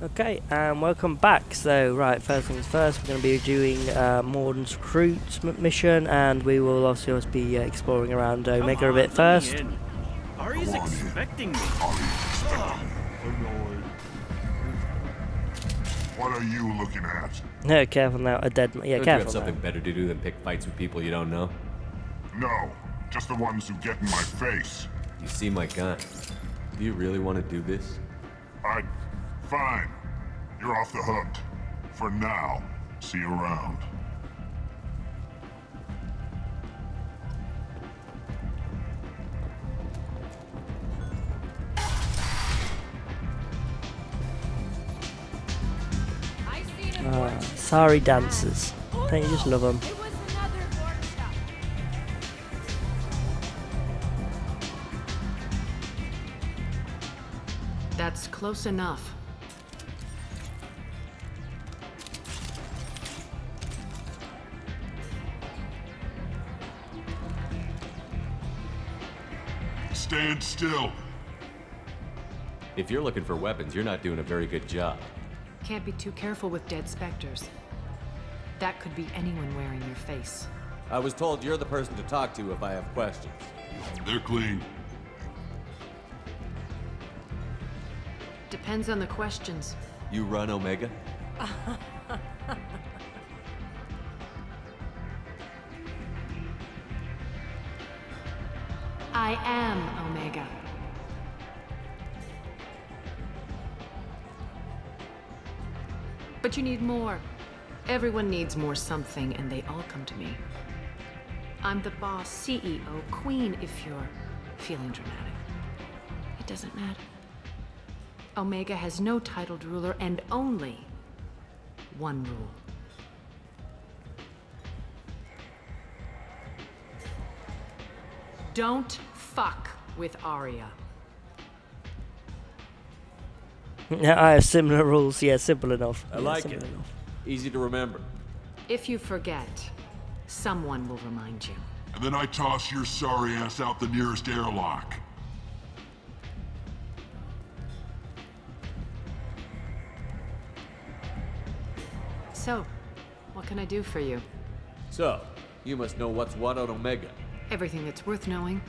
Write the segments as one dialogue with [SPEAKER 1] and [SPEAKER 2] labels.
[SPEAKER 1] Okay, and welcome back. So, right, first things first, we're going to be doing Mordin's recruitment mission, and we will also be exploring around Omega a bit first.
[SPEAKER 2] Ari's expecting me.
[SPEAKER 3] What are you looking at?
[SPEAKER 1] No, careful now, a dead man. Yeah,
[SPEAKER 4] Don't
[SPEAKER 1] careful
[SPEAKER 4] you have something
[SPEAKER 1] now.
[SPEAKER 4] better to do than pick fights with people you don't know?
[SPEAKER 3] No, just the ones who get in my face.
[SPEAKER 4] You see my gun. Do you really want to do this?
[SPEAKER 3] Fine. You're off the hook. For now. See you around.
[SPEAKER 1] Sorry dancers. Don't you just love them?
[SPEAKER 5] That's close enough.
[SPEAKER 3] Stand still.
[SPEAKER 4] If you're looking for weapons, you're not doing a very good job.
[SPEAKER 5] Can't be too careful with dead specters. That could be anyone wearing your face.
[SPEAKER 4] I was told you're the person to talk to if I have questions.
[SPEAKER 3] They're clean.
[SPEAKER 5] Depends on the questions.
[SPEAKER 4] You run Omega?
[SPEAKER 5] I am Omega. But you need more. Everyone needs more something, and they all come to me. I'm the boss, CEO, queen, if you're feeling dramatic. It doesn't matter. Omega has no titled ruler and only one rule. Don't fuck with Arya.
[SPEAKER 1] Yeah, I have similar rules. Yeah, simple enough.
[SPEAKER 4] I
[SPEAKER 1] Yeah,
[SPEAKER 4] like
[SPEAKER 1] simple
[SPEAKER 4] it.
[SPEAKER 1] enough.
[SPEAKER 4] Easy to remember.
[SPEAKER 5] If you forget, someone will remind you.
[SPEAKER 3] And then I toss your sorry ass out the nearest airlock.
[SPEAKER 5] So, what can I do for you?
[SPEAKER 4] So, you must know what's what on Omega.
[SPEAKER 5] Everything that's worth knowing.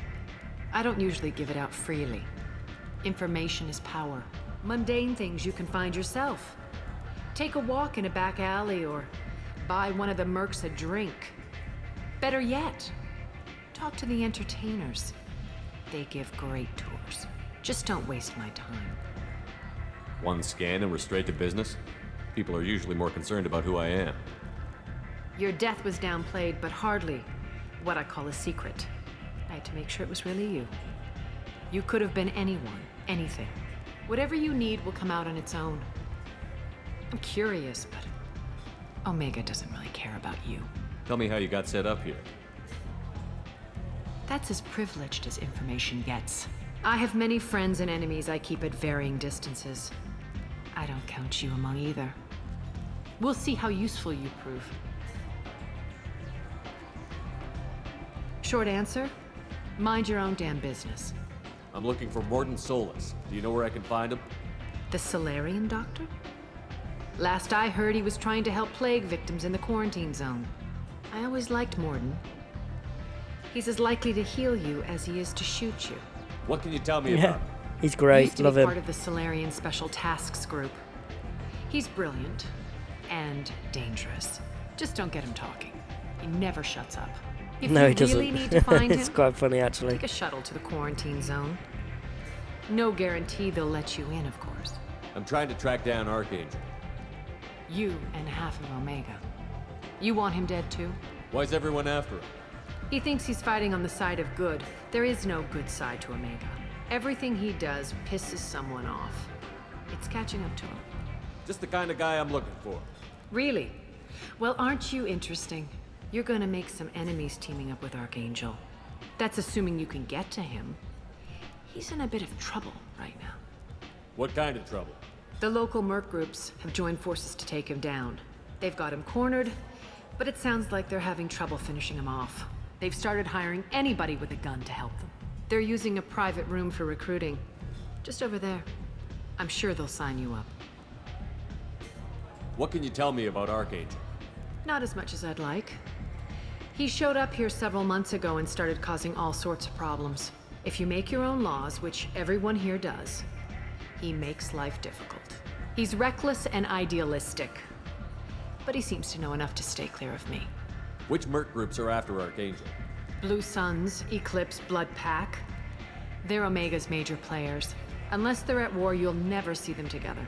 [SPEAKER 5] I don't usually give it out freely. Information is power. Mundane things you can find yourself. Take a walk in a back alley or buy one of the mercs a drink. Better yet, talk to the entertainers. They give great tours. Just don't waste my time.
[SPEAKER 4] One scan and we're straight to business? People are usually more concerned about who I am.
[SPEAKER 5] Your death was downplayed, but hardly what I call a secret. I had to make sure it was really you. You could have been anyone, anything. Whatever you need will come out on its own. I'm curious, but Omega doesn't really care about you.
[SPEAKER 4] Tell me how you got set up here.
[SPEAKER 5] That's as privileged as information gets. I have many friends and enemies I keep at varying distances. I don't count you among either. We'll see how useful you prove. Short answer, mind your own damn business.
[SPEAKER 4] I'm looking for Mordin Solus. Do you know where I can find him?
[SPEAKER 5] The Solarian doctor? Last I heard, he was trying to help plague victims in the quarantine zone. I always liked Mordin. He's as likely to heal you as he is to shoot you.
[SPEAKER 4] What can you tell me
[SPEAKER 1] Yeah,
[SPEAKER 4] about him?
[SPEAKER 1] he's
[SPEAKER 5] He
[SPEAKER 1] great.
[SPEAKER 5] used to
[SPEAKER 1] Love
[SPEAKER 5] be
[SPEAKER 1] him.
[SPEAKER 5] part of the Solarian Special Tasks Group. He's brilliant and dangerous. Just don't get him talking. He never shuts up. If
[SPEAKER 1] No,
[SPEAKER 5] you
[SPEAKER 1] he doesn't.
[SPEAKER 5] really need to find
[SPEAKER 1] It's
[SPEAKER 5] him,
[SPEAKER 1] quite funny, actually.
[SPEAKER 5] take a shuttle to the quarantine zone. No guarantee they'll let you in, of course.
[SPEAKER 4] I'm trying to track down Archangel.
[SPEAKER 5] You and half of Omega. You want him dead too?
[SPEAKER 4] Why's everyone after him?
[SPEAKER 5] He thinks he's fighting on the side of good. There is no good side to Omega. Everything he does pisses someone off. It's catching up to him.
[SPEAKER 4] Just the kind of guy I'm looking for.
[SPEAKER 5] Really? Well, aren't you interesting? You're gonna make some enemies teaming up with Archangel. That's assuming you can get to him. He's in a bit of trouble right now.
[SPEAKER 4] What kind of trouble?
[SPEAKER 5] The local merc groups have joined forces to take him down. They've got him cornered, but it sounds like they're having trouble finishing him off. They've started hiring anybody with a gun to help them. They're using a private room for recruiting. Just over there. I'm sure they'll sign you up.
[SPEAKER 4] What can you tell me about Archangel?
[SPEAKER 5] Not as much as I'd like. He showed up here several months ago and started causing all sorts of problems. If you make your own laws, which everyone here does, he makes life difficult. He's reckless and idealistic. But he seems to know enough to stay clear of me.
[SPEAKER 4] Which merc groups are after Archangel?
[SPEAKER 5] Blue Suns, Eclipse, Blood Pack. They're Omega's major players. Unless they're at war, you'll never see them together.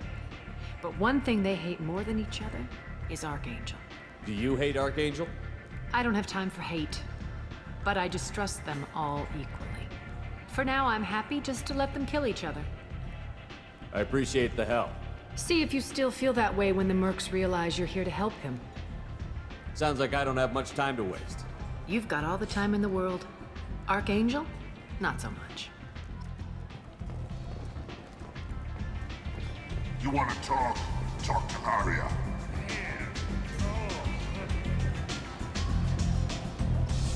[SPEAKER 5] But one thing they hate more than each other is Archangel.
[SPEAKER 4] Do you hate Archangel?
[SPEAKER 5] I don't have time for hate, but I distrust them all equally. For now, I'm happy just to let them kill each other.
[SPEAKER 4] I appreciate the help.
[SPEAKER 5] See if you still feel that way when the mercs realize you're here to help him.
[SPEAKER 4] Sounds like I don't have much time to waste.
[SPEAKER 5] You've got all the time in the world. Archangel? Not so much.
[SPEAKER 3] You want to talk? Talk to Arya.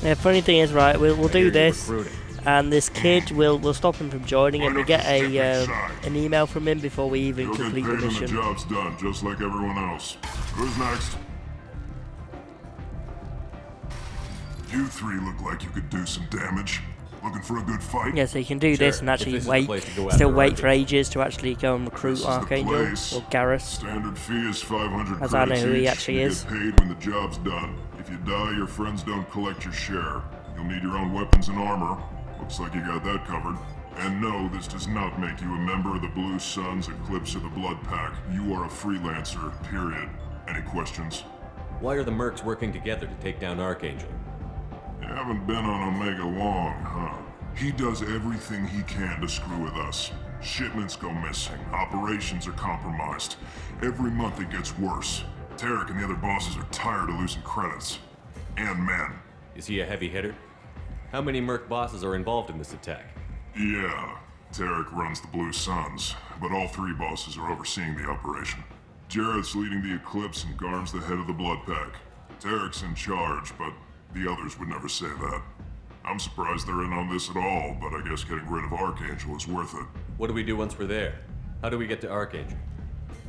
[SPEAKER 1] Yeah, funny thing is, right, we'll
[SPEAKER 4] I hear
[SPEAKER 1] do
[SPEAKER 4] you're
[SPEAKER 1] this,
[SPEAKER 4] recruiting.
[SPEAKER 1] and this kid we'll stop him from joining, and we get an email from him before we even
[SPEAKER 3] You'll get
[SPEAKER 1] complete
[SPEAKER 3] paid
[SPEAKER 1] the
[SPEAKER 3] when the
[SPEAKER 1] mission.
[SPEAKER 3] job's done, just like everyone else. Who's next? You three look like you could do some damage. Looking for a good fight?
[SPEAKER 1] Yeah, so you can do this
[SPEAKER 4] Sure,
[SPEAKER 1] and
[SPEAKER 4] if
[SPEAKER 1] actually
[SPEAKER 4] this is the
[SPEAKER 1] wait,
[SPEAKER 4] place to go
[SPEAKER 1] still
[SPEAKER 4] after
[SPEAKER 1] wait for
[SPEAKER 4] Archangel.
[SPEAKER 1] ages to actually go and recruit
[SPEAKER 3] This is the
[SPEAKER 1] Archangel
[SPEAKER 3] place.
[SPEAKER 1] or Garrus.
[SPEAKER 3] Standard fee is 500
[SPEAKER 1] As I know
[SPEAKER 3] credits
[SPEAKER 1] who he
[SPEAKER 3] each.
[SPEAKER 1] actually
[SPEAKER 3] You
[SPEAKER 1] is.
[SPEAKER 3] get paid when the job's done. If you die, your friends don't collect your share. You'll need your own weapons and armor. Looks like you got that covered. And no, this does not make you a member of the Blue Suns, Eclipse, or the Blood Pack. You are a freelancer, period. Any questions?
[SPEAKER 4] Why are the mercs working together to take down Archangel?
[SPEAKER 3] You haven't been on Omega long, huh? He does everything he can to screw with us. Shipments go missing, operations are compromised. Every month it gets worse. Tarek and the other bosses are tired of losing credits. And men.
[SPEAKER 4] Is he a heavy hitter? How many merc bosses are involved in this attack?
[SPEAKER 3] Yeah, Tarek runs the Blue Suns, but all three bosses are overseeing the operation. Jarrett's leading the Eclipse and Garm's the head of the Blood Pack. Tarek's in charge, but the others would never say that. I'm surprised they're in on this at all, but I guess getting rid of Archangel is worth it.
[SPEAKER 4] What do we do once we're there? How do we get to Archangel?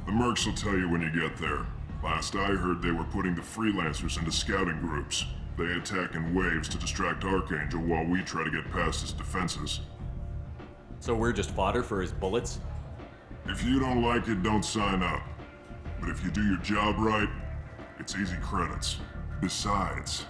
[SPEAKER 3] The mercs will tell you when you get there. Last I heard, they were putting the freelancers into scouting groups. They attack in waves to distract Archangel while we try to get past his defenses.
[SPEAKER 4] So we're just fodder for his bullets?
[SPEAKER 3] If you don't like it, don't sign up. But if you do your job right, it's easy credits. Besides,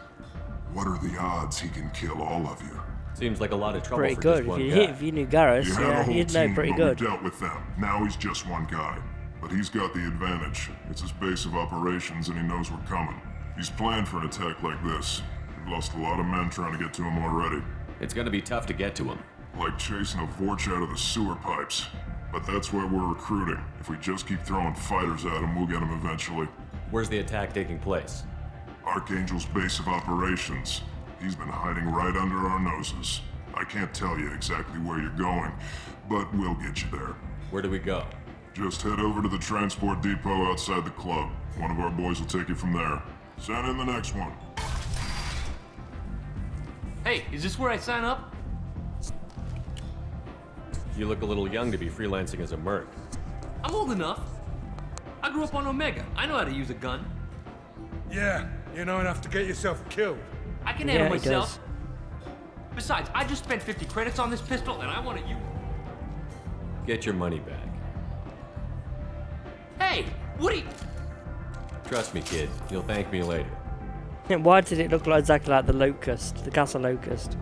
[SPEAKER 3] what are the odds he can kill all of you?
[SPEAKER 4] Seems like a lot of trouble
[SPEAKER 1] Pretty
[SPEAKER 4] for
[SPEAKER 1] good.
[SPEAKER 4] just one
[SPEAKER 1] If
[SPEAKER 4] guy.
[SPEAKER 1] you knew Garrus,
[SPEAKER 3] You had a
[SPEAKER 1] yeah,
[SPEAKER 3] whole
[SPEAKER 1] you'd know
[SPEAKER 3] team,
[SPEAKER 1] pretty
[SPEAKER 3] but
[SPEAKER 1] good.
[SPEAKER 3] we dealt with them. Now he's just one guy. But he's got the advantage. It's his base of operations and he knows we're coming. He's planned for an attack like this. We've lost a lot of men trying to get to him already.
[SPEAKER 4] It's gonna be tough to get to him.
[SPEAKER 3] Like chasing a Vorch out of the sewer pipes. But that's why we're recruiting. If we just keep throwing fighters at him, we'll get him eventually.
[SPEAKER 4] Where's the attack taking place?
[SPEAKER 3] Archangel's base of operations. He's been hiding right under our noses. I can't tell you exactly where you're going, but we'll get you there.
[SPEAKER 4] Where do we go?
[SPEAKER 3] Just head over to the transport depot outside the club. One of our boys will take you from there. Send in the next one.
[SPEAKER 6] Hey, is this where I sign up?
[SPEAKER 4] You look a little young to be freelancing as a merc.
[SPEAKER 6] I'm old enough. I grew up on Omega. I know how to use a gun.
[SPEAKER 7] Yeah, you know enough to get yourself killed.
[SPEAKER 6] I can
[SPEAKER 1] Yeah,
[SPEAKER 6] handle
[SPEAKER 1] he
[SPEAKER 6] myself.
[SPEAKER 1] does.
[SPEAKER 6] Besides, I just spent 50 credits on this pistol and I want to use.
[SPEAKER 4] Get your money back.
[SPEAKER 6] Hey, what are you?
[SPEAKER 4] Trust me, kid. You'll thank me later.
[SPEAKER 1] Why did it look like exactly like the Locust, the Castle Locust?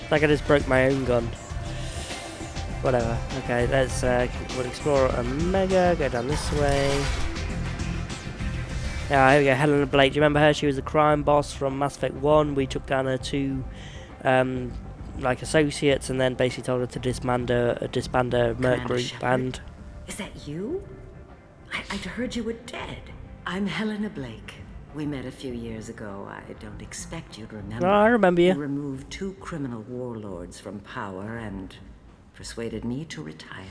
[SPEAKER 1] Like I just broke my own gun. Whatever. Okay, let's we'll explore Omega, go down this way. Yeah, here we go, Helena Blake. Do you remember her? She was the crime boss from Mass Effect 1. We took down her two like associates and then basically told her to disband her merc
[SPEAKER 8] Commander
[SPEAKER 1] group
[SPEAKER 8] Shepard?
[SPEAKER 1] and
[SPEAKER 8] Is that you? I'd heard you were dead. I'm Helena Blake. We met a few years ago. I don't expect you'd remember.
[SPEAKER 1] Oh, I remember you.
[SPEAKER 8] You removed 2 criminal warlords from power and persuaded me to retire.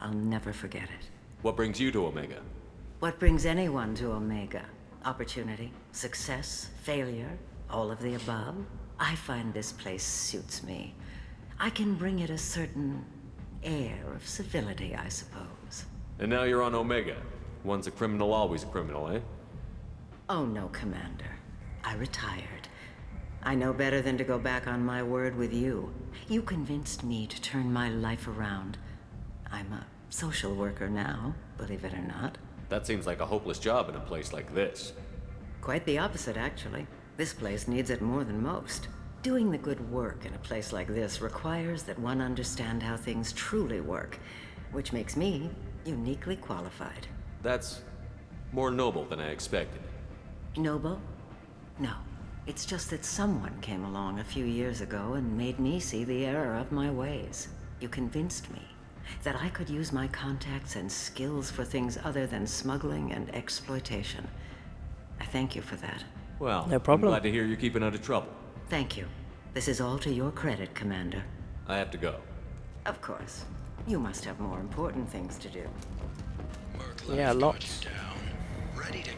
[SPEAKER 8] I'll never forget it.
[SPEAKER 4] What brings you to Omega?
[SPEAKER 8] What brings anyone to Omega? Opportunity, success, failure, all of the above? I find this place suits me. I can bring it a certain air of civility, I suppose.
[SPEAKER 4] And now you're on Omega. Once a criminal, always a criminal, eh?
[SPEAKER 8] Oh no, Commander. I retired. I know better than to go back on my word with you. You convinced me to turn my life around. I'm a social worker now, believe it or not.
[SPEAKER 4] That seems like a hopeless job in a place like this.
[SPEAKER 8] Quite the opposite, actually. This place needs it more than most. Doing the good work in a place like this requires that one understand how things truly work, which makes me uniquely qualified.
[SPEAKER 4] That's more noble than I expected.
[SPEAKER 8] Noble? No. It's just that someone came along a few years ago and made me see the error of my ways. You convinced me that I could use my contacts and skills for things other than smuggling and exploitation. I thank you for that.
[SPEAKER 4] Well,
[SPEAKER 1] No problem.
[SPEAKER 4] I'm glad to hear you're keeping out of trouble.
[SPEAKER 8] Thank you. This is all to your credit, Commander.
[SPEAKER 4] I have to go.
[SPEAKER 8] Of course. You must have more important things to do.
[SPEAKER 1] Yeah, lots.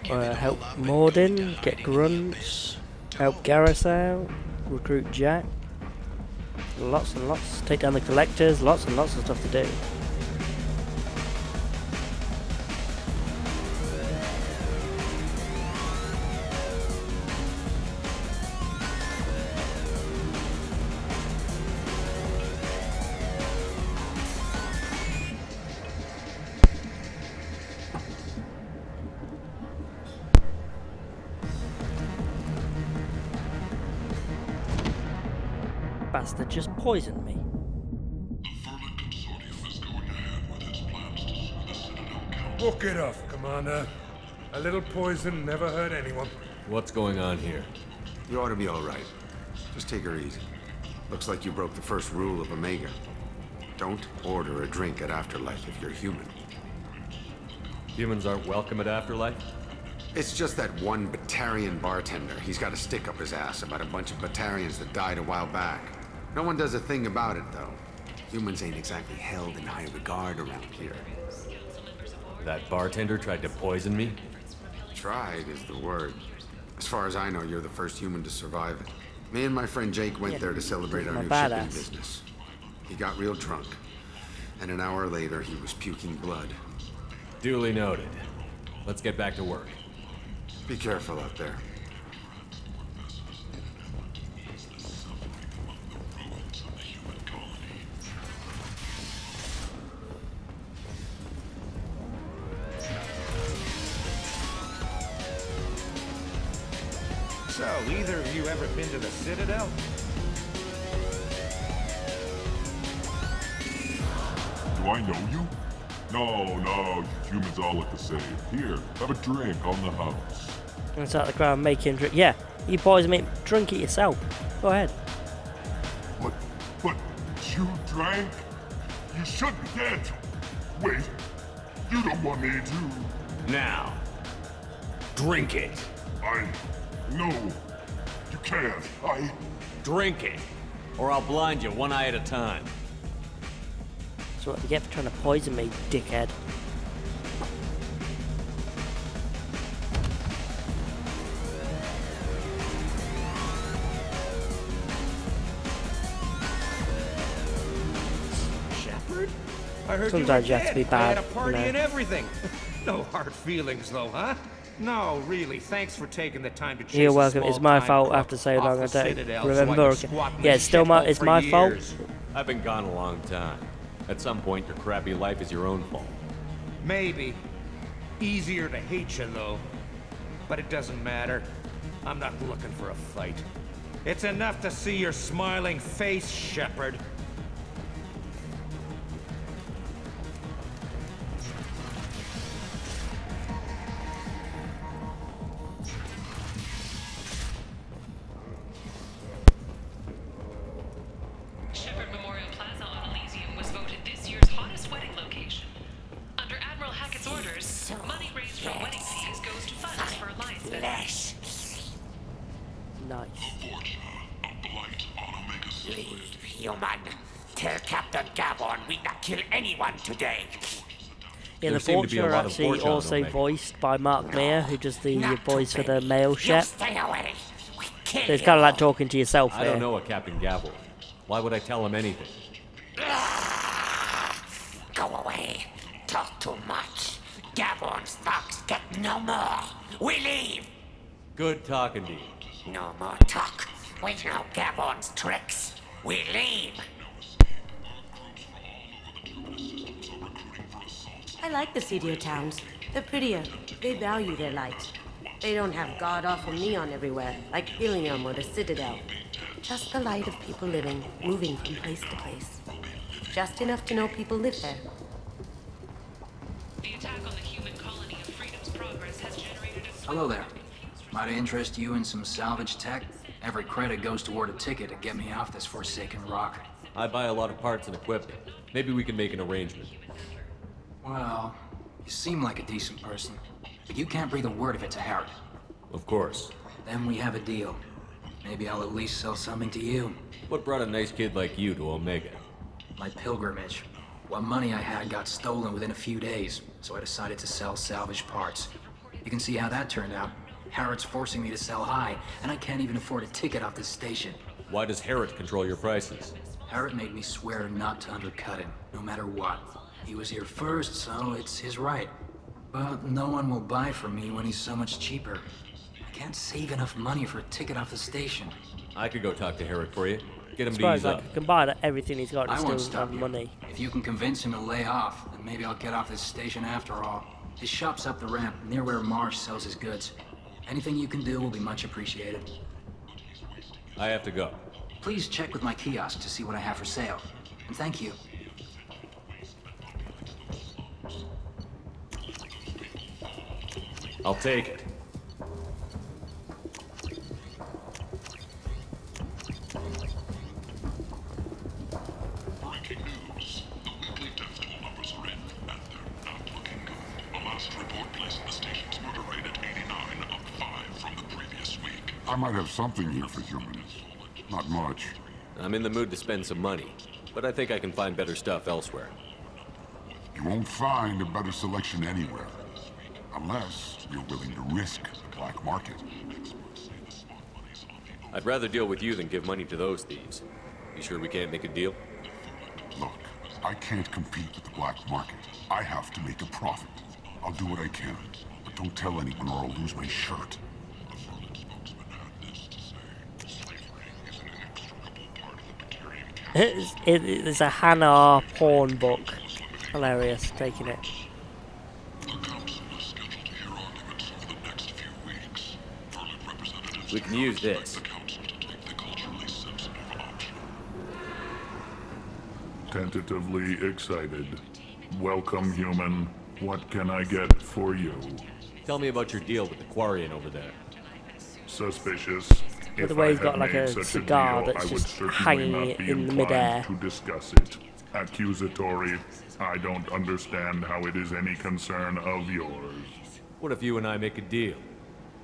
[SPEAKER 1] Help Mordin, get grunts, help Garrus out, recruit Jack. Lots and lots. Take down the collectors, lots and lots of stuff to do. Bastard just poisoned me.
[SPEAKER 7] Walk it off, Commander. A little poison never hurt anyone.
[SPEAKER 4] What's going on here?
[SPEAKER 9] You ought to be all right. Just take her easy. Looks like you broke the first rule of Omega. Don't order a drink at Afterlife if you're human.
[SPEAKER 4] Humans aren't welcome at Afterlife?
[SPEAKER 9] It's just that one Batarian bartender. He's got a stick up his ass about a bunch of Batarians that died a while back. No one does a thing about it, though. Humans ain't exactly held in high regard around here.
[SPEAKER 4] That bartender tried to poison me?
[SPEAKER 9] Tried is the word. As far as I know, you're the first human to survive it. Me and my friend Jake went there to celebrate our
[SPEAKER 1] my
[SPEAKER 9] new
[SPEAKER 1] badass.
[SPEAKER 9] shipping business. He got real drunk, and an hour later he was puking blood.
[SPEAKER 4] Duly noted. Let's get back to work.
[SPEAKER 9] Be careful out there.
[SPEAKER 10] So, either of you ever been to the Citadel?
[SPEAKER 3] Do I know you? No, you humans all look the same. Here, have a drink on the house.
[SPEAKER 1] Inside the crowd making drink. Yeah, you poison me, drink it yourself. Go ahead.
[SPEAKER 3] But you drank? You should be dead. Wait, you don't want me to.
[SPEAKER 10] Now, drink it.
[SPEAKER 3] No, you can't.
[SPEAKER 4] Drink it, or I'll blind you one eye at a time.
[SPEAKER 1] That's what you get for trying to poison me, dickhead.
[SPEAKER 10] Shepard? I heard
[SPEAKER 1] Sometimes
[SPEAKER 10] you
[SPEAKER 1] you
[SPEAKER 10] were
[SPEAKER 1] have to be
[SPEAKER 10] dead. I had
[SPEAKER 1] bad,
[SPEAKER 10] a party
[SPEAKER 1] you know.
[SPEAKER 10] and everything. No hard feelings, though, huh? No, really. Thanks for taking the time to chase
[SPEAKER 1] You're
[SPEAKER 10] a
[SPEAKER 1] welcome. It's my
[SPEAKER 10] small-time
[SPEAKER 1] fault
[SPEAKER 10] crook
[SPEAKER 1] after so
[SPEAKER 10] off
[SPEAKER 1] long.
[SPEAKER 10] the
[SPEAKER 1] I
[SPEAKER 10] Citadel
[SPEAKER 1] don't
[SPEAKER 10] so I
[SPEAKER 1] remember.
[SPEAKER 10] could squat in
[SPEAKER 1] Yeah,
[SPEAKER 10] the
[SPEAKER 1] it's still my.
[SPEAKER 10] shithole
[SPEAKER 1] It's
[SPEAKER 10] for
[SPEAKER 1] my fault.
[SPEAKER 10] years.
[SPEAKER 4] I've been gone a long time. At some point, your crappy life is your own fault.
[SPEAKER 10] Maybe. Easier to hate you, though. But it doesn't matter. I'm not looking for a fight. It's enough to see your smiling face, Shepard.
[SPEAKER 11] Shepard Memorial Plaza on Elysium was voted this year's hottest wedding location. Under Admiral Hackett's orders, money raised from wedding fees goes to funds for Alliance veterans.
[SPEAKER 1] Nice.
[SPEAKER 12] Human. Tell Captain Gavon we not kill anyone today.
[SPEAKER 1] Yeah,
[SPEAKER 4] There
[SPEAKER 1] the
[SPEAKER 4] seem to be a
[SPEAKER 1] Vulture are
[SPEAKER 4] lot of
[SPEAKER 1] actually
[SPEAKER 4] Vulture on
[SPEAKER 1] also
[SPEAKER 4] Omega.
[SPEAKER 1] voiced by Mark Meir, who does the
[SPEAKER 12] Not
[SPEAKER 1] voice for the
[SPEAKER 12] today.
[SPEAKER 1] male
[SPEAKER 12] You
[SPEAKER 1] chef.
[SPEAKER 12] stay away. We kill
[SPEAKER 1] So it's
[SPEAKER 12] you
[SPEAKER 1] kind of like
[SPEAKER 12] all.
[SPEAKER 1] talking to yourself
[SPEAKER 4] I
[SPEAKER 1] here.
[SPEAKER 4] don't know a Captain Gavel. Why would I tell him anything?
[SPEAKER 12] Go away. talk too much. Gabon's thugs get no more. We leave.
[SPEAKER 4] Good talking to you.
[SPEAKER 12] No more talk. We know Gabon's tricks. We leave.
[SPEAKER 13] I like the seedier towns. They're prettier. They value their light. They don't have god-awful neon everywhere, like Ilium or the Citadel. Just the light of people living, moving from place to place. Just enough to know people live there.
[SPEAKER 11] The attack on the human colony of Freedom's Progress has generated a...
[SPEAKER 14] Hello there. Might I interest you in some salvage tech? Every credit goes toward a ticket to get me off this forsaken rock.
[SPEAKER 4] I buy a lot of parts and equipment. Maybe we can make an arrangement.
[SPEAKER 14] Well, you seem like a decent person, but you can't breathe a word of it to Harrod.
[SPEAKER 4] Of course.
[SPEAKER 14] Then we have a deal. Maybe I'll at least sell something to you.
[SPEAKER 4] What brought a nice kid like you to Omega?
[SPEAKER 14] My pilgrimage. What money I had got stolen within a few days, so I decided to sell salvaged parts. You can see how that turned out. Harrod's forcing me to sell high, and I can't even afford a ticket off this station.
[SPEAKER 4] Why does Harrod control your prices?
[SPEAKER 14] Harrod made me swear not to undercut him, no matter what. He was here first, so it's his right. But no one will buy from me when he's so much cheaper. I can't save enough money for a ticket off the station.
[SPEAKER 4] I could go talk to Harrod for you. Get him
[SPEAKER 1] I
[SPEAKER 4] to ease
[SPEAKER 1] suppose I
[SPEAKER 4] up.
[SPEAKER 1] can buy everything he's got
[SPEAKER 14] I
[SPEAKER 1] and
[SPEAKER 14] won't
[SPEAKER 1] still
[SPEAKER 14] stop
[SPEAKER 1] have
[SPEAKER 14] you.
[SPEAKER 1] money.
[SPEAKER 14] If you can convince him to lay off, then maybe I'll get off this station after all. His shop's up the ramp, near where Marsh sells his goods. Anything you can do will be much appreciated.
[SPEAKER 4] I have to go.
[SPEAKER 14] Please check with my kiosk to see what I have for sale. And thank you.
[SPEAKER 4] I'll take it.
[SPEAKER 3] Breaking news. The weekly death toll numbers are in, and they're not looking good. The last report placed the station's murder rate at 89, up 5 from the previous week.
[SPEAKER 15] I might have something here for humans. Not much.
[SPEAKER 4] I'm in the mood to spend some money, but I think I can find better stuff elsewhere.
[SPEAKER 15] You won't find a better selection anywhere. Unless you're willing to risk the black market.
[SPEAKER 4] I'd rather deal with you than give money to those thieves. You sure we can't make a deal?
[SPEAKER 15] Look, I can't compete with the black market. I have to make a profit. I'll do what I can, but don't tell anyone or I'll lose my shirt.
[SPEAKER 1] It's a Hannah porn book. Hilarious, taking it.
[SPEAKER 4] We can use this.
[SPEAKER 3] Tentatively excited. Welcome, human. What can I get for you?
[SPEAKER 4] Tell me about your deal with the Quarian over there.
[SPEAKER 3] Suspicious.
[SPEAKER 1] By the way, he's got like a cigar that's just hanging in the midair.
[SPEAKER 3] To discuss it. Accusatory. I don't understand how it is any concern of yours.
[SPEAKER 4] What if you and I make a deal?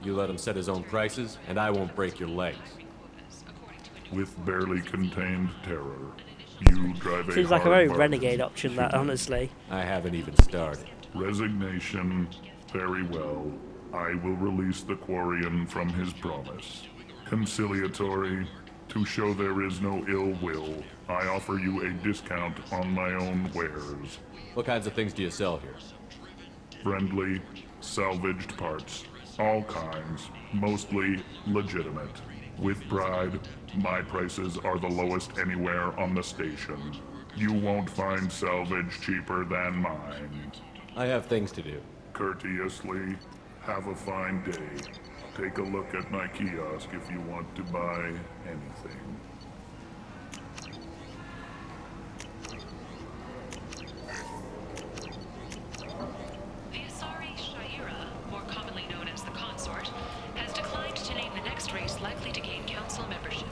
[SPEAKER 4] You let him set his own prices, and I won't break your legs.
[SPEAKER 3] With barely contained terror, you drive a
[SPEAKER 1] Seems like a
[SPEAKER 3] hard
[SPEAKER 1] very
[SPEAKER 3] bargain.
[SPEAKER 1] renegade option, that, honestly.
[SPEAKER 4] I haven't even started.
[SPEAKER 3] Resignation. Very well. I will release the Quarian from his promise. Conciliatory. To show there is no ill will, I offer you a discount on my own wares.
[SPEAKER 4] What kinds of things do you sell here?
[SPEAKER 3] Friendly, salvaged parts. All kinds, mostly legitimate. With pride, my prices are the lowest anywhere on the station. You won't find salvage cheaper than mine.
[SPEAKER 4] I have things to do.
[SPEAKER 3] Courteously, have a fine day. Take a look at my kiosk if you want to buy anything.
[SPEAKER 11] The Asari Shaira, more commonly known as the Consort, has declined to name the next race likely to gain council membership.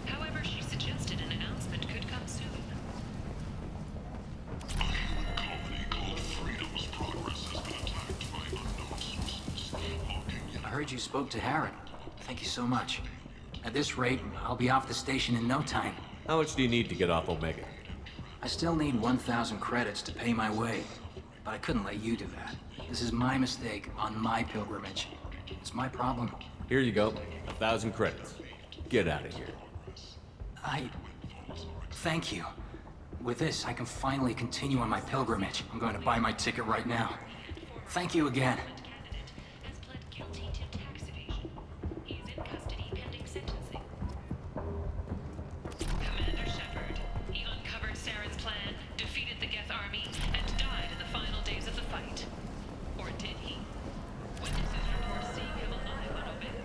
[SPEAKER 11] However, she suggested an announcement could come soon.
[SPEAKER 3] A human colony called Freedom's Progress has been attacked by unknown sources.
[SPEAKER 14] I heard you spoke to Harrod. Thank you so much. At this rate, I'll be off the station in no time.
[SPEAKER 4] How much do you need to get off Omega?
[SPEAKER 14] I still need 1,000 credits to pay my way. But I couldn't let you do that. This is my mistake on my pilgrimage. It's my problem.
[SPEAKER 4] Here you go. 1,000 credits. Get out of here.
[SPEAKER 14] Thank you. With this, I can finally continue on my pilgrimage. I'm going to buy my ticket right now. Thank you again.
[SPEAKER 11] Has pled guilty to tax evasion. He is in custody pending sentencing. Commander Shepard, he uncovered Saren's plan, defeated the Geth army, and died in the final days of the fight. Or did he? Witnesses report seeing him alive on Omega.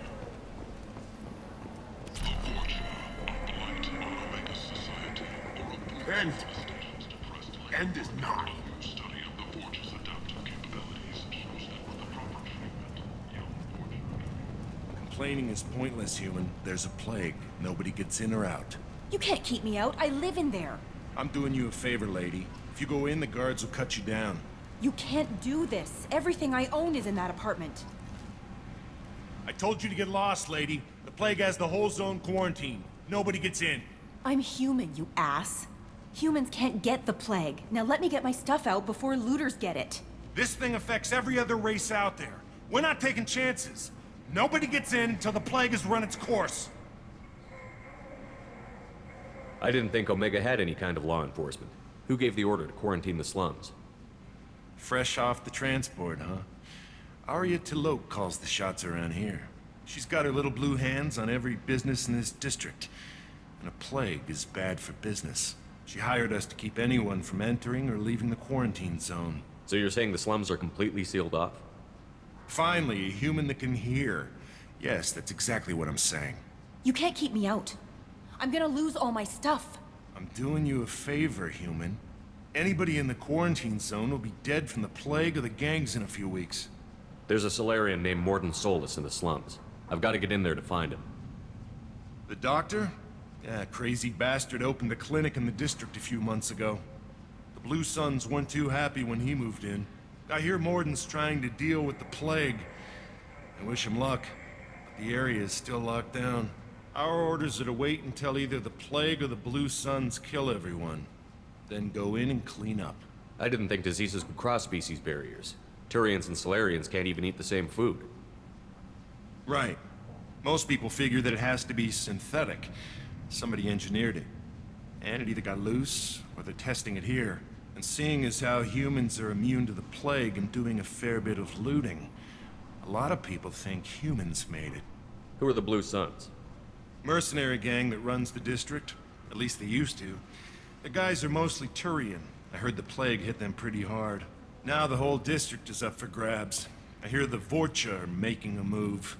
[SPEAKER 15] End is not.
[SPEAKER 7] Complaining is pointless, human. There's a plague. Nobody gets in or out.
[SPEAKER 16] You can't keep me out. I live in there.
[SPEAKER 7] I'm doing you a favor, lady. If you go in, the guards will cut you down.
[SPEAKER 16] You can't do this. Everything I own is in that apartment.
[SPEAKER 7] I told you to get lost, lady. The plague has the whole zone quarantined. Nobody gets in.
[SPEAKER 16] I'm human, you ass. Humans can't get the plague. Now let me get my stuff out before looters get it.
[SPEAKER 7] This thing affects every other race out there. We're not taking chances. Nobody gets in until the plague has run its course.
[SPEAKER 4] I didn't think Omega had any kind of law enforcement. Who gave the order to quarantine the slums?
[SPEAKER 7] Fresh off the transport, huh? Arya Tilok calls the shots around here. She's got her little blue hands on every business in this district. And a plague is bad for business. She hired us to keep anyone from entering or leaving the quarantine zone.
[SPEAKER 4] So you're saying the slums are completely sealed off?
[SPEAKER 7] Finally, a human that can hear. Yes, that's exactly what I'm saying.
[SPEAKER 16] You can't keep me out. I'm gonna lose all my stuff.
[SPEAKER 7] I'm doing you a favor, human. Anybody in the quarantine zone will be dead from the plague or the gangs in a few weeks.
[SPEAKER 4] There's a Solarian named Mordin Solus in the slums. I've got to get in there to find him.
[SPEAKER 7] The doctor? Yeah, crazy bastard opened a clinic in the district a few months ago. The Blue Suns weren't too happy when he moved in. I hear Mordin's trying to deal with the plague. I wish him luck, but the area is still locked down. Our orders are to wait until either the plague or the Blue Suns kill everyone. Then go in and clean up.
[SPEAKER 4] I didn't think diseases could cross species barriers. Turians and Solarians can't even eat the same food.
[SPEAKER 7] Right. Most people figure that it has to be synthetic. Somebody engineered it. And it either got loose, or they're testing it here. And seeing as how humans are immune to the plague and doing a fair bit of looting, a lot of people think humans made it.
[SPEAKER 4] Who are the Blue Suns?
[SPEAKER 7] Mercenary gang that runs the district. At least they used to. The guys are mostly Turian. I heard the plague hit them pretty hard. Now the whole district is up for grabs. I hear the Vorcha are making a move.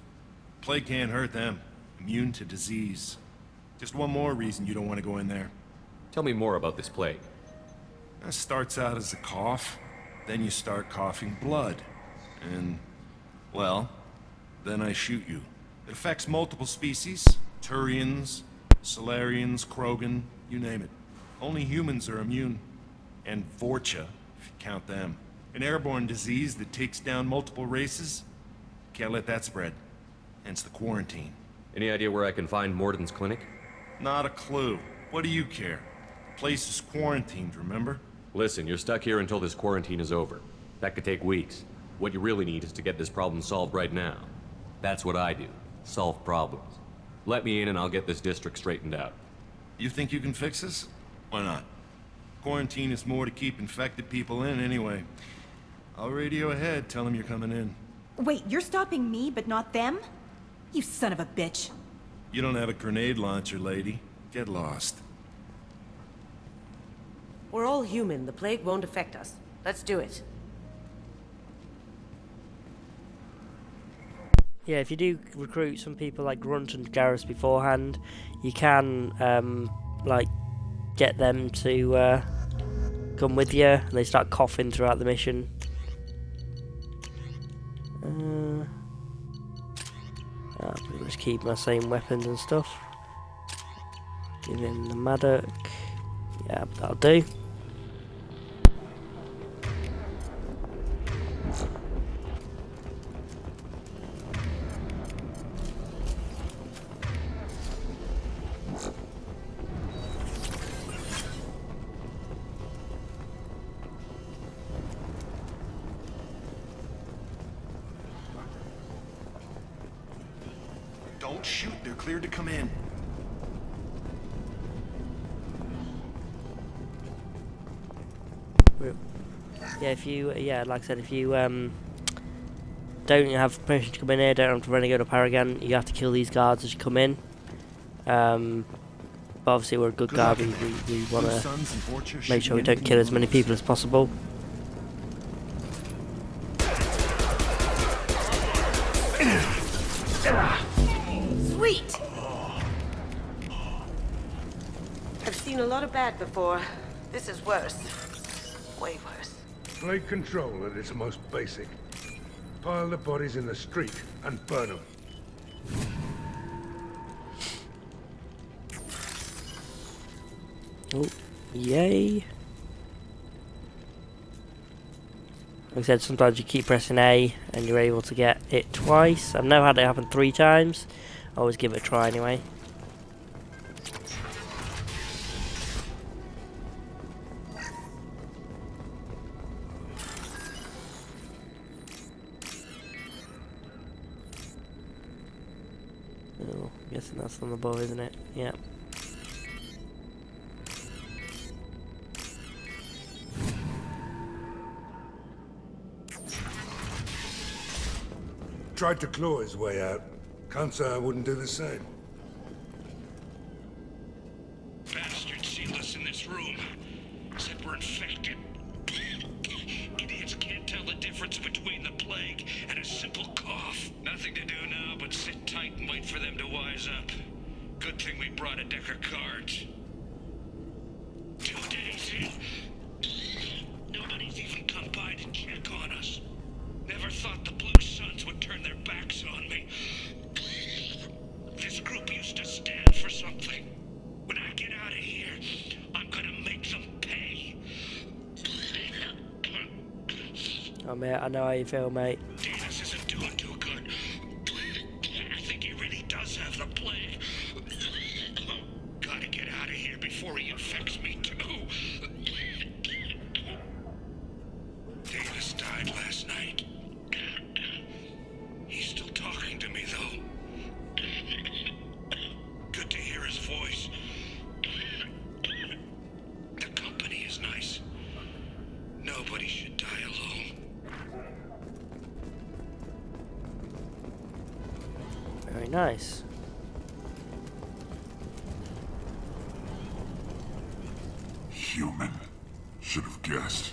[SPEAKER 7] Plague can't hurt them. Immune to disease. Just one more reason you don't want to go in there.
[SPEAKER 4] Tell me more about this plague.
[SPEAKER 7] It starts out as a cough, then you start coughing blood. And, well, then I shoot you. It affects multiple species. Turians, Solarians, Krogan, you name it. Only humans are immune. And Vorcha, if you count them. An airborne disease that takes down multiple races. Can't let that spread. Hence the quarantine.
[SPEAKER 4] Any idea where I can find Mordin's clinic?
[SPEAKER 7] Not a clue. What do you care? The place is quarantined, remember?
[SPEAKER 4] Listen, you're stuck here until this quarantine is over. That could take weeks. What you really need is to get this problem solved right now. That's what I do. Solve problems. Let me in and I'll get this district straightened out.
[SPEAKER 7] You think you can fix this? Why not? Quarantine is more to keep infected people in anyway. I'll radio ahead, tell them you're coming in.
[SPEAKER 16] Wait, you're stopping me, but not them? You son of a bitch.
[SPEAKER 7] You don't have a grenade launcher, lady. Get lost.
[SPEAKER 13] We're all human. The plague won't affect us. Let's do it.
[SPEAKER 1] Yeah, if you do recruit some people like Grunt and Garrus beforehand, you can, like, get them to come with you, and they start coughing throughout the mission. I'll pretty much keep my same weapons and stuff. Give him the Maddock. Yeah, that'll do.
[SPEAKER 7] Don't shoot, they're cleared to come in.
[SPEAKER 1] Yeah, if you, like I said, if you don't have permission to come in here, don't have to renegade or Paragon, you have to kill these guards as you come in. But obviously we're a good guard, we want to make sure we don't kill as many people as possible.
[SPEAKER 13] Sweet! I've seen a lot of bad before. This is worse. Way worse.
[SPEAKER 17] Plague control at its most basic. Pile the bodies in the street and burn them.
[SPEAKER 1] Oh, yay. Like I said, sometimes you keep pressing A and you're able to get it twice. I've never had it happen 3 times. I always give it a try anyway. Oh, I'm guessing that's from above, isn't it? Yeah.
[SPEAKER 17] Tried to claw his way out. Can't say I wouldn't do the same.
[SPEAKER 18] Bastards sealed us in this room. Said we're infected. Idiots can't tell the difference between the plague and a simple cough. Nothing to do now but sit tight and wait for them to wise up. Good thing we brought a deck of cards. 2 days in. Nobody's even come by to check on us. Never thought the Blue Suns would turn their backs on me. This group used to stand for something. When I get out of here, I'm gonna make them pay.
[SPEAKER 1] Oh mate, I know how you feel, mate.
[SPEAKER 18] Davis isn't doing too good. I think he really does have the plague. Gotta get out of here before he infects me too. Davis died last night. He's still talking to me, though. Good to hear his voice. The company is nice. Nobody should die alone.
[SPEAKER 1] Very nice.
[SPEAKER 3] Human. Should have guessed.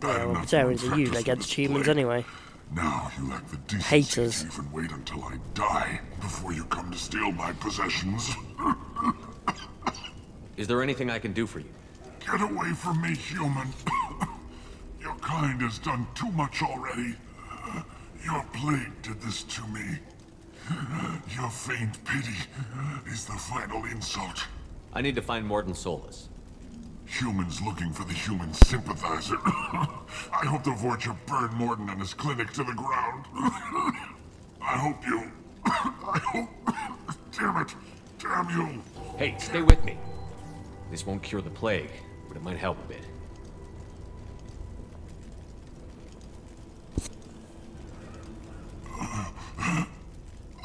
[SPEAKER 1] Yeah, well, Batarians are usually against humans anyway.
[SPEAKER 3] Now you lack the decency
[SPEAKER 1] Haters.
[SPEAKER 3] to even wait until I die before you come to steal my possessions.
[SPEAKER 4] Is there anything I can do for you?
[SPEAKER 3] Get away from me, human. Your kind has done too much already. Your plague did this to me. Your faint pity is the final insult.
[SPEAKER 4] I need to find Mordin Solus.
[SPEAKER 3] Humans looking for the human sympathizer. I hope the Vorcha burned Mordin and his clinic to the ground. I hope you... I hope... Damn it. Damn you.
[SPEAKER 4] Hey, stay with me. This won't cure the plague, but it might help a bit.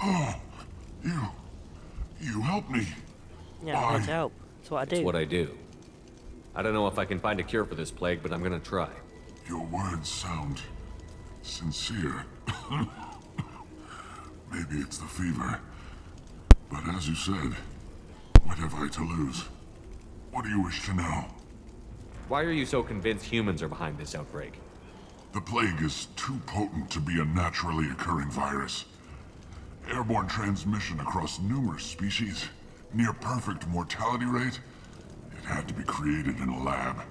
[SPEAKER 3] Oh, you helped me.
[SPEAKER 1] Yeah, I'm here to help. That's what I do.
[SPEAKER 4] That's what I do. I don't know if I can find a cure for this plague, but I'm gonna try.
[SPEAKER 3] Your words sound sincere. Maybe it's the fever. But as you said, what have I to lose? What do you wish to know?
[SPEAKER 4] Why are you so convinced humans are behind this outbreak?
[SPEAKER 3] The plague is too potent to be a naturally occurring virus. Airborne transmission across numerous species, near perfect mortality rate. It had to be created in a lab.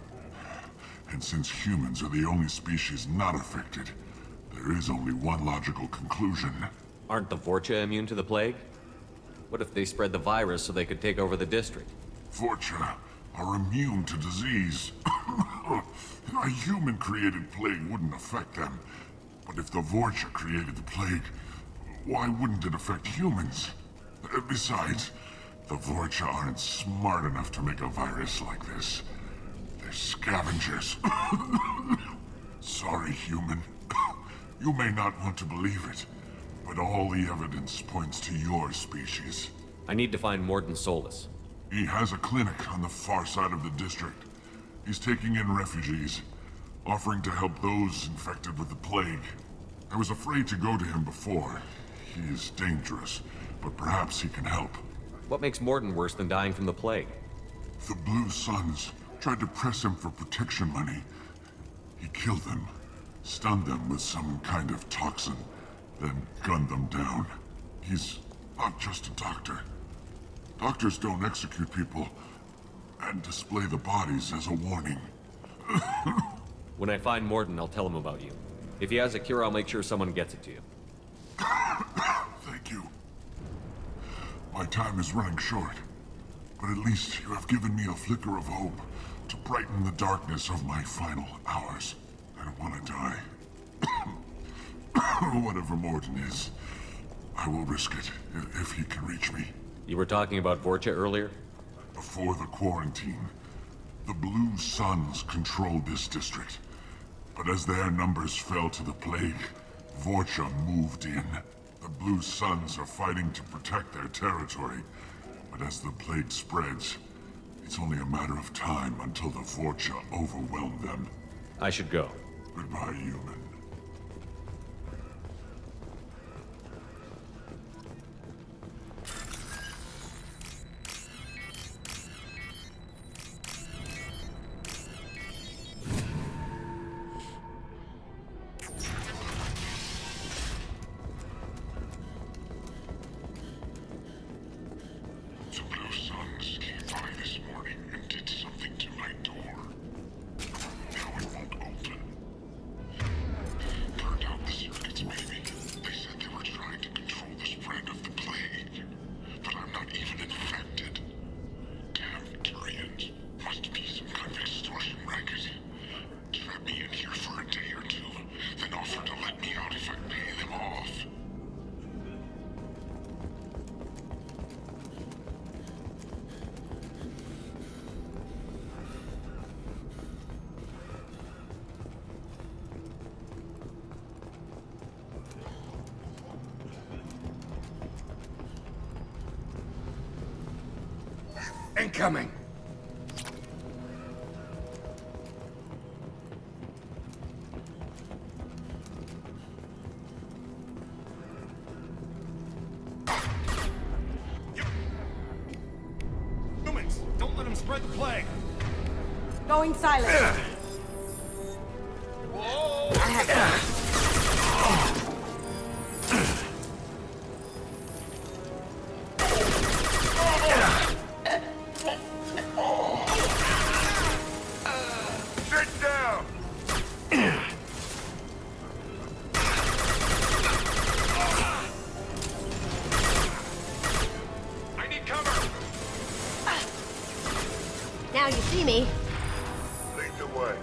[SPEAKER 3] And since humans are the only species not affected, there is only one logical conclusion.
[SPEAKER 4] Aren't the Vorcha immune to the plague? What if they spread the virus so they could take over the district?
[SPEAKER 3] Vorcha are immune to disease. A human-created plague wouldn't affect them. But if the Vorcha created the plague, why wouldn't it affect humans? Besides, the Vorcha aren't smart enough to make a virus like this. They're scavengers. Sorry, human. You may not want to believe it, but all the evidence points to your species.
[SPEAKER 4] I need to find Mordin Solus.
[SPEAKER 3] He has a clinic on the far side of the district. He's taking in refugees, offering to help those infected with the plague. I was afraid to go to him before. He is dangerous, but perhaps he can help.
[SPEAKER 4] What makes Mordin worse than dying from the plague?
[SPEAKER 3] The Blue Suns tried to press him for protection money. He killed them, stunned them with some kind of toxin, then gunned them down. He's not just a doctor. Doctors don't execute people and display the bodies as a warning.
[SPEAKER 4] When I find Mordin, I'll tell him about you. If he has a cure, I'll make sure someone gets it to you.
[SPEAKER 3] Thank you. My time is running short, but at least you have given me a flicker of hope to brighten the darkness of my final hours. I don't want to die. Whatever Mordin is, I will risk it if he can reach me.
[SPEAKER 4] You were talking about Vorcha earlier?
[SPEAKER 3] Before the quarantine, the Blue Suns controlled this district. But as their numbers fell to the plague, Vorcha moved in. The Blue Suns are fighting to protect their territory. But as the plague spreads, it's only a matter of time until the Vorcha overwhelm them.
[SPEAKER 4] I should go.
[SPEAKER 3] Goodbye, human.
[SPEAKER 7] Incoming! Humans, don't let him spread the plague!
[SPEAKER 13] Going silent. Now you see me.
[SPEAKER 17] Lead the way.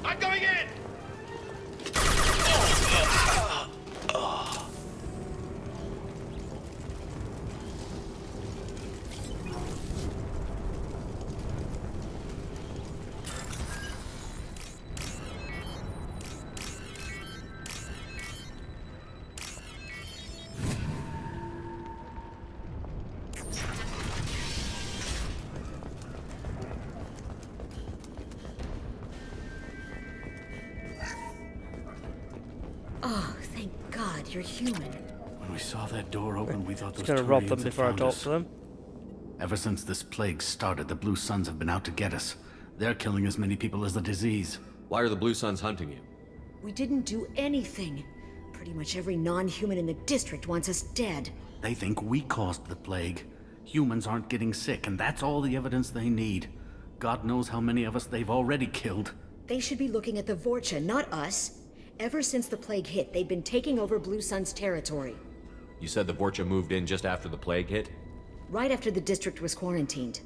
[SPEAKER 7] I'm going in!
[SPEAKER 13] Oh, thank God you're human.
[SPEAKER 19] When we saw that door open, we thought those
[SPEAKER 1] Gonna rob them
[SPEAKER 19] Turians had
[SPEAKER 1] before I
[SPEAKER 19] found
[SPEAKER 1] talk
[SPEAKER 19] us.
[SPEAKER 1] to them.
[SPEAKER 19] Ever since this plague started, the Blue Suns have been out to get us. They're killing as many people as the disease.
[SPEAKER 4] Why are the Blue Suns hunting you?
[SPEAKER 20] We didn't do anything. Pretty much every non-human in the district wants us dead.
[SPEAKER 19] They think we caused the plague. Humans aren't getting sick, and that's all the evidence they need. God knows how many of us they've already killed.
[SPEAKER 20] They should be looking at the Vorcha, not us. Ever since the plague hit, they've been taking over Blue Sun's territory.
[SPEAKER 4] You said the Vorcha moved in just after the plague hit?
[SPEAKER 20] Right after the district was quarantined.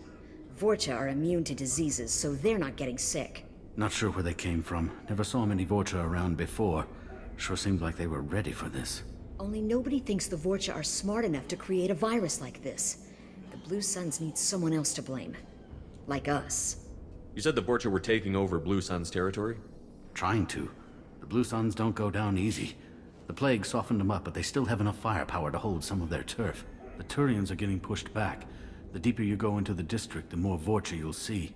[SPEAKER 20] Vorcha are immune to diseases, so they're not getting sick.
[SPEAKER 19] Not sure where they came from. Never saw many Vorcha around before. Sure seemed like they were ready for this.
[SPEAKER 20] Only nobody thinks the Vorcha are smart enough to create a virus like this. The Blue Suns need someone else to blame. Like us.
[SPEAKER 4] You said the Vorcha were taking over Blue Sun's territory?
[SPEAKER 19] Trying to. The Blue Suns don't go down easy. The plague softened them up, but they still have enough firepower to hold some of their turf. The Turians are getting pushed back. The deeper you go into the district, the more Vorcha you'll see.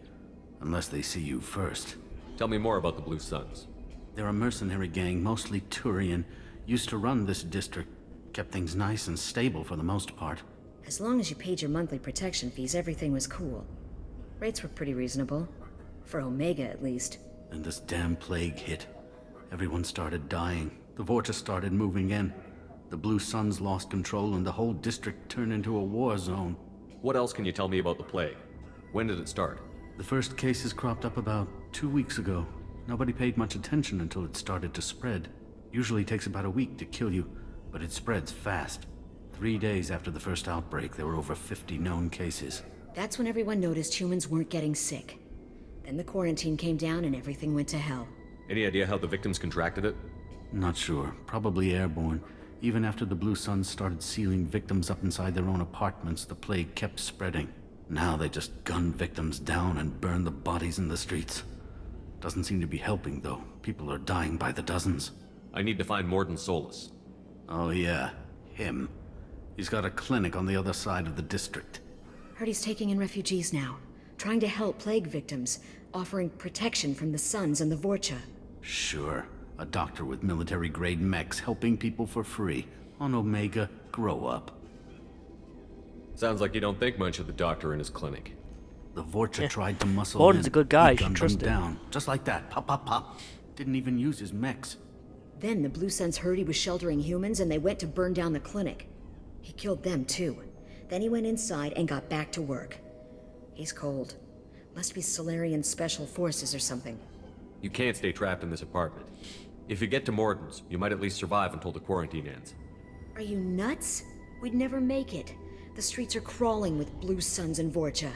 [SPEAKER 19] Unless they see you first.
[SPEAKER 4] Tell me more about the Blue Suns.
[SPEAKER 19] They're a mercenary gang, mostly Turian. Used to run this district. Kept things nice and stable for the most part.
[SPEAKER 20] As long as you paid your monthly protection fees, everything was cool. Rates were pretty reasonable. For Omega, at least.
[SPEAKER 19] And this damn plague hit. Everyone started dying. The Vorcha started moving in. The Blue Suns lost control and the whole district turned into a war zone.
[SPEAKER 4] What else can you tell me about the plague? When did it start?
[SPEAKER 19] The first cases cropped up about 2 weeks ago. Nobody paid much attention until it started to spread. Usually takes about a week to kill you, but it spreads fast. 3 days after the first outbreak, there were over 50 known cases.
[SPEAKER 20] That's when everyone noticed humans weren't getting sick. Then the quarantine came down and everything went to hell.
[SPEAKER 4] Any idea how the victims contracted it?
[SPEAKER 19] Not sure. Probably airborne. Even after the Blue Suns started sealing victims up inside their own apartments, the plague kept spreading. Now they just gun victims down and burn the bodies in the streets. Doesn't seem to be helping, though. People are dying by the dozens.
[SPEAKER 4] I need to find Mordin Solus.
[SPEAKER 19] Oh yeah, him. He's got a clinic on the other side of the district.
[SPEAKER 20] Heard he's taking in refugees now. Trying to help plague victims. Offering protection from the Suns and the Vorcha.
[SPEAKER 19] Sure. A doctor with military-grade mechs helping people for free. On Omega, grow up.
[SPEAKER 4] Sounds like you don't think much of the doctor in his clinic.
[SPEAKER 19] The Vorcha tried to muscle
[SPEAKER 1] Mordin's
[SPEAKER 19] in.
[SPEAKER 1] a good guy,
[SPEAKER 19] He
[SPEAKER 1] you should
[SPEAKER 19] gunned
[SPEAKER 1] trust
[SPEAKER 19] them
[SPEAKER 1] him.
[SPEAKER 19] down. Just like that. Pop, pop, pop. Didn't even use his mechs.
[SPEAKER 20] Then the Blue Suns heard he was sheltering humans and they went to burn down the clinic. He killed them too. Then he went inside and got back to work. He's cold. Must be Solarian Special Forces or something.
[SPEAKER 4] You can't stay trapped in this apartment. If you get to Mordin's, you might at least survive until the quarantine ends.
[SPEAKER 20] Are you nuts? We'd never make it. The streets are crawling with Blue Suns and Vorcha.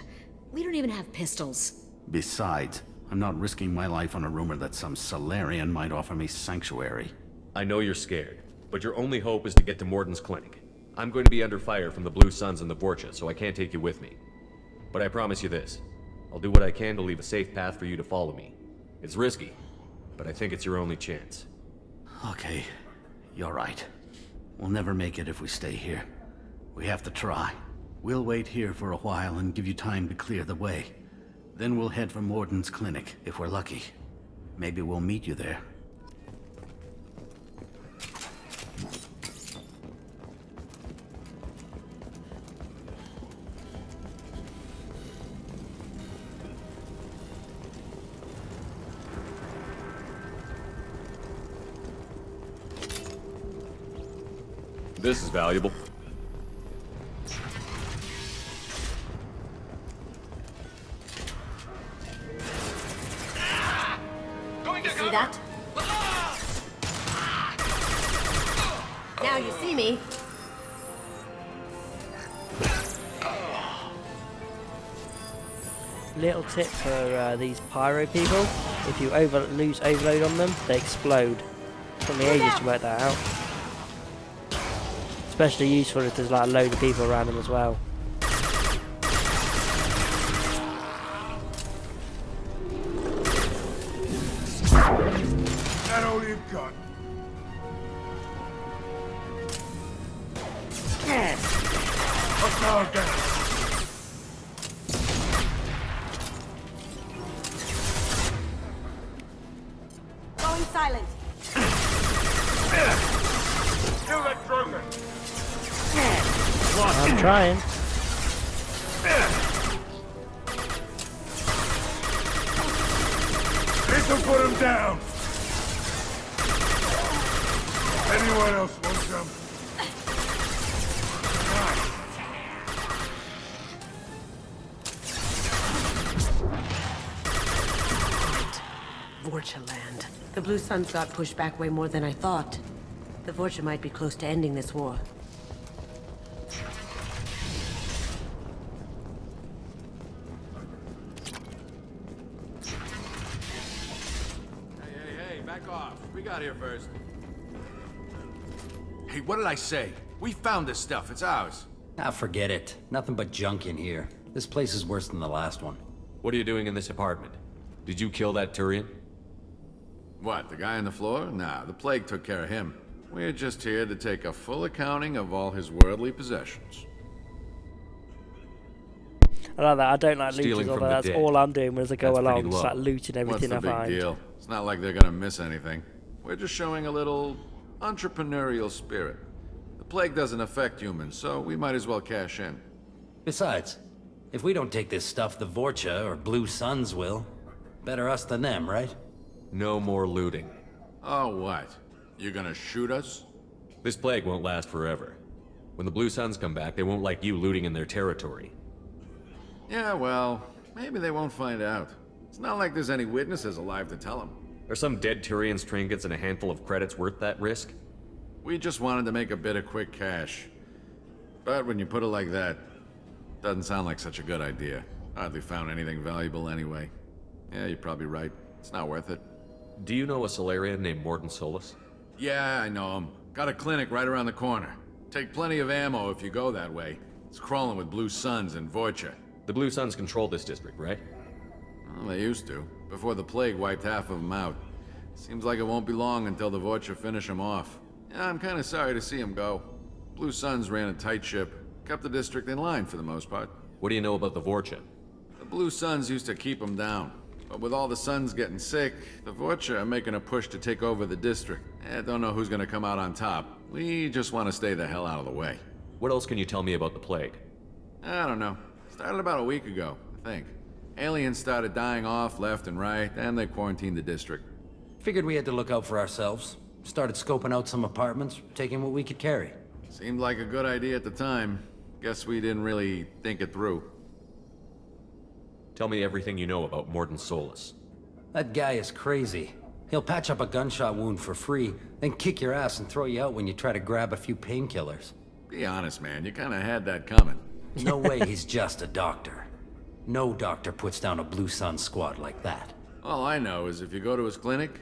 [SPEAKER 20] We don't even have pistols.
[SPEAKER 19] Besides, I'm not risking my life on a rumor that some Solarian might offer me sanctuary.
[SPEAKER 4] I know you're scared, but your only hope is to get to Mordin's clinic. I'm going to be under fire from the Blue Suns and the Vorcha, so I can't take you with me. But I promise you this. I'll do what I can to leave a safe path for you to follow me. It's risky, but I think it's your only chance.
[SPEAKER 19] Okay, you're right. We'll never make it if we stay here. We have to try. We'll wait here for a while and give you time to clear the way. Then we'll head for Mordin's clinic, if we're lucky. Maybe we'll meet you there.
[SPEAKER 4] This is valuable.
[SPEAKER 13] You see that? Now you see me.
[SPEAKER 1] Little tip for these pyro people: if you lose overload on them, they explode. Took me ages to work that out. Especially useful if there's like a load of people around them as well.
[SPEAKER 17] That all you've got? Hostile down.
[SPEAKER 13] Going silent.
[SPEAKER 17] Kill that drogon.
[SPEAKER 1] I'm trying.
[SPEAKER 17] This'll put him down. Anyone else want some?
[SPEAKER 13] Vorcha land. The Blue Suns got pushed back way more than I thought. The Vorcha might be close to ending this war.
[SPEAKER 10] Hey, back off. We got here first. Hey, what did I say? We found this stuff. It's ours.
[SPEAKER 21] Ah, forget it. Nothing but junk in here. This place is worse than the last one.
[SPEAKER 4] What are you doing in this apartment? Did you kill that Turian?
[SPEAKER 2] What, the guy on the floor? Nah, the plague took care of him. We're just here to take a full accounting of all his worldly possessions.
[SPEAKER 1] I like that. I don't like
[SPEAKER 4] Stealing
[SPEAKER 1] looters,
[SPEAKER 4] from
[SPEAKER 1] although
[SPEAKER 4] the
[SPEAKER 1] that's
[SPEAKER 4] dead.
[SPEAKER 1] all I'm doing as I go
[SPEAKER 4] That's pretty
[SPEAKER 1] along. Just
[SPEAKER 4] low.
[SPEAKER 1] like looting everything
[SPEAKER 2] What's the
[SPEAKER 1] I find.
[SPEAKER 2] big deal? It's not like they're gonna miss anything. We're just showing a little entrepreneurial spirit. The plague doesn't affect humans, so we might as well cash in.
[SPEAKER 21] Besides, if we don't take this stuff, the Vorcha or Blue Suns will. Better us than them, right?
[SPEAKER 4] No more looting.
[SPEAKER 2] Oh, what? You gonna shoot us?
[SPEAKER 4] This plague won't last forever. When the Blue Suns come back, they won't like you looting in their territory.
[SPEAKER 2] Yeah, well, maybe they won't find out. It's not like there's any witnesses alive to tell them.
[SPEAKER 4] Are some dead Turian's trinkets and a handful of credits worth that risk?
[SPEAKER 2] We just wanted to make a bit of quick cash. But when you put it like that, doesn't sound like such a good idea. Hardly found anything valuable anyway. Yeah, you're probably right. It's not worth it.
[SPEAKER 4] Do you know a Solarian named Mordin Solus?
[SPEAKER 2] Yeah, I know him. Got a clinic right around the corner. Take plenty of ammo if you go that way. It's crawling with Blue Suns and Vorcha.
[SPEAKER 4] The Blue Suns control this district, right?
[SPEAKER 2] Well, they used to, before the plague wiped half of them out. Seems like it won't be long until the Vorcha finish them off. Yeah, I'm kind of sorry to see them go. Blue Suns ran a tight ship, kept the district in line for the most part.
[SPEAKER 4] What do you know about the Vorcha?
[SPEAKER 2] The Blue Suns used to keep them down. But with all the Suns getting sick, the Vorcha are making a push to take over the district. Don't know who's gonna come out on top. We just want to stay the hell out of the way.
[SPEAKER 4] What else can you tell me about the plague?
[SPEAKER 2] I don't know. Started about a week ago, I think. Aliens started dying off left and right, and they quarantined the district.
[SPEAKER 21] Figured we had to look out for ourselves. Started scoping out some apartments, taking what we could carry.
[SPEAKER 2] Seemed like a good idea at the time. Guess we didn't really think it through.
[SPEAKER 4] Tell me everything you know about Mordin Solus.
[SPEAKER 21] That guy is crazy. He'll patch up a gunshot wound for free, then kick your ass and throw you out when you try to grab a few painkillers.
[SPEAKER 2] Be honest, man. You kinda had that coming.
[SPEAKER 21] No way he's just a doctor. No doctor puts down a Blue Sun squad like that.
[SPEAKER 2] All I know is if you go to his clinic,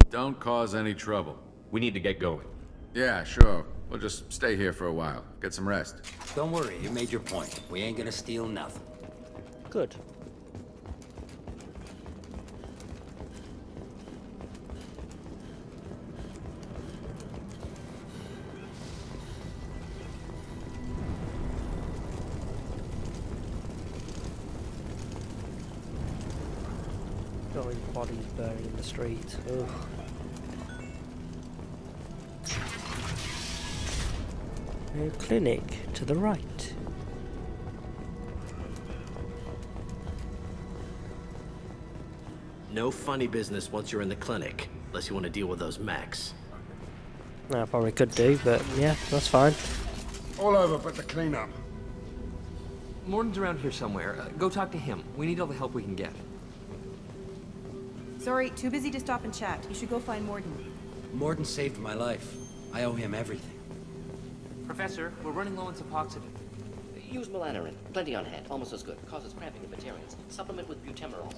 [SPEAKER 2] don't cause any trouble.
[SPEAKER 4] We need to get going.
[SPEAKER 2] Yeah, sure. We'll just stay here for a while. Get some rest.
[SPEAKER 21] Don't worry, you made your point. We ain't gonna steal nothing.
[SPEAKER 1] Good. Got his bodies burning in the street. Ugh. A clinic to the right.
[SPEAKER 22] No funny business once you're in the clinic, unless you want to deal with those mechs.
[SPEAKER 1] I probably could do, but yeah, that's fine.
[SPEAKER 17] All over but the cleanup.
[SPEAKER 6] Mordin's around here somewhere. Go talk to him. We need all the help we can get.
[SPEAKER 16] Sorry, too busy to stop and chat. You should go find Mordin.
[SPEAKER 21] Mordin saved my life. I owe him everything.
[SPEAKER 6] Professor, we're running low on Suboxone.
[SPEAKER 23] Use melanorin. Plenty on hand. Almost as good. Causes cramping in vegetarians. Supplement with butemerol.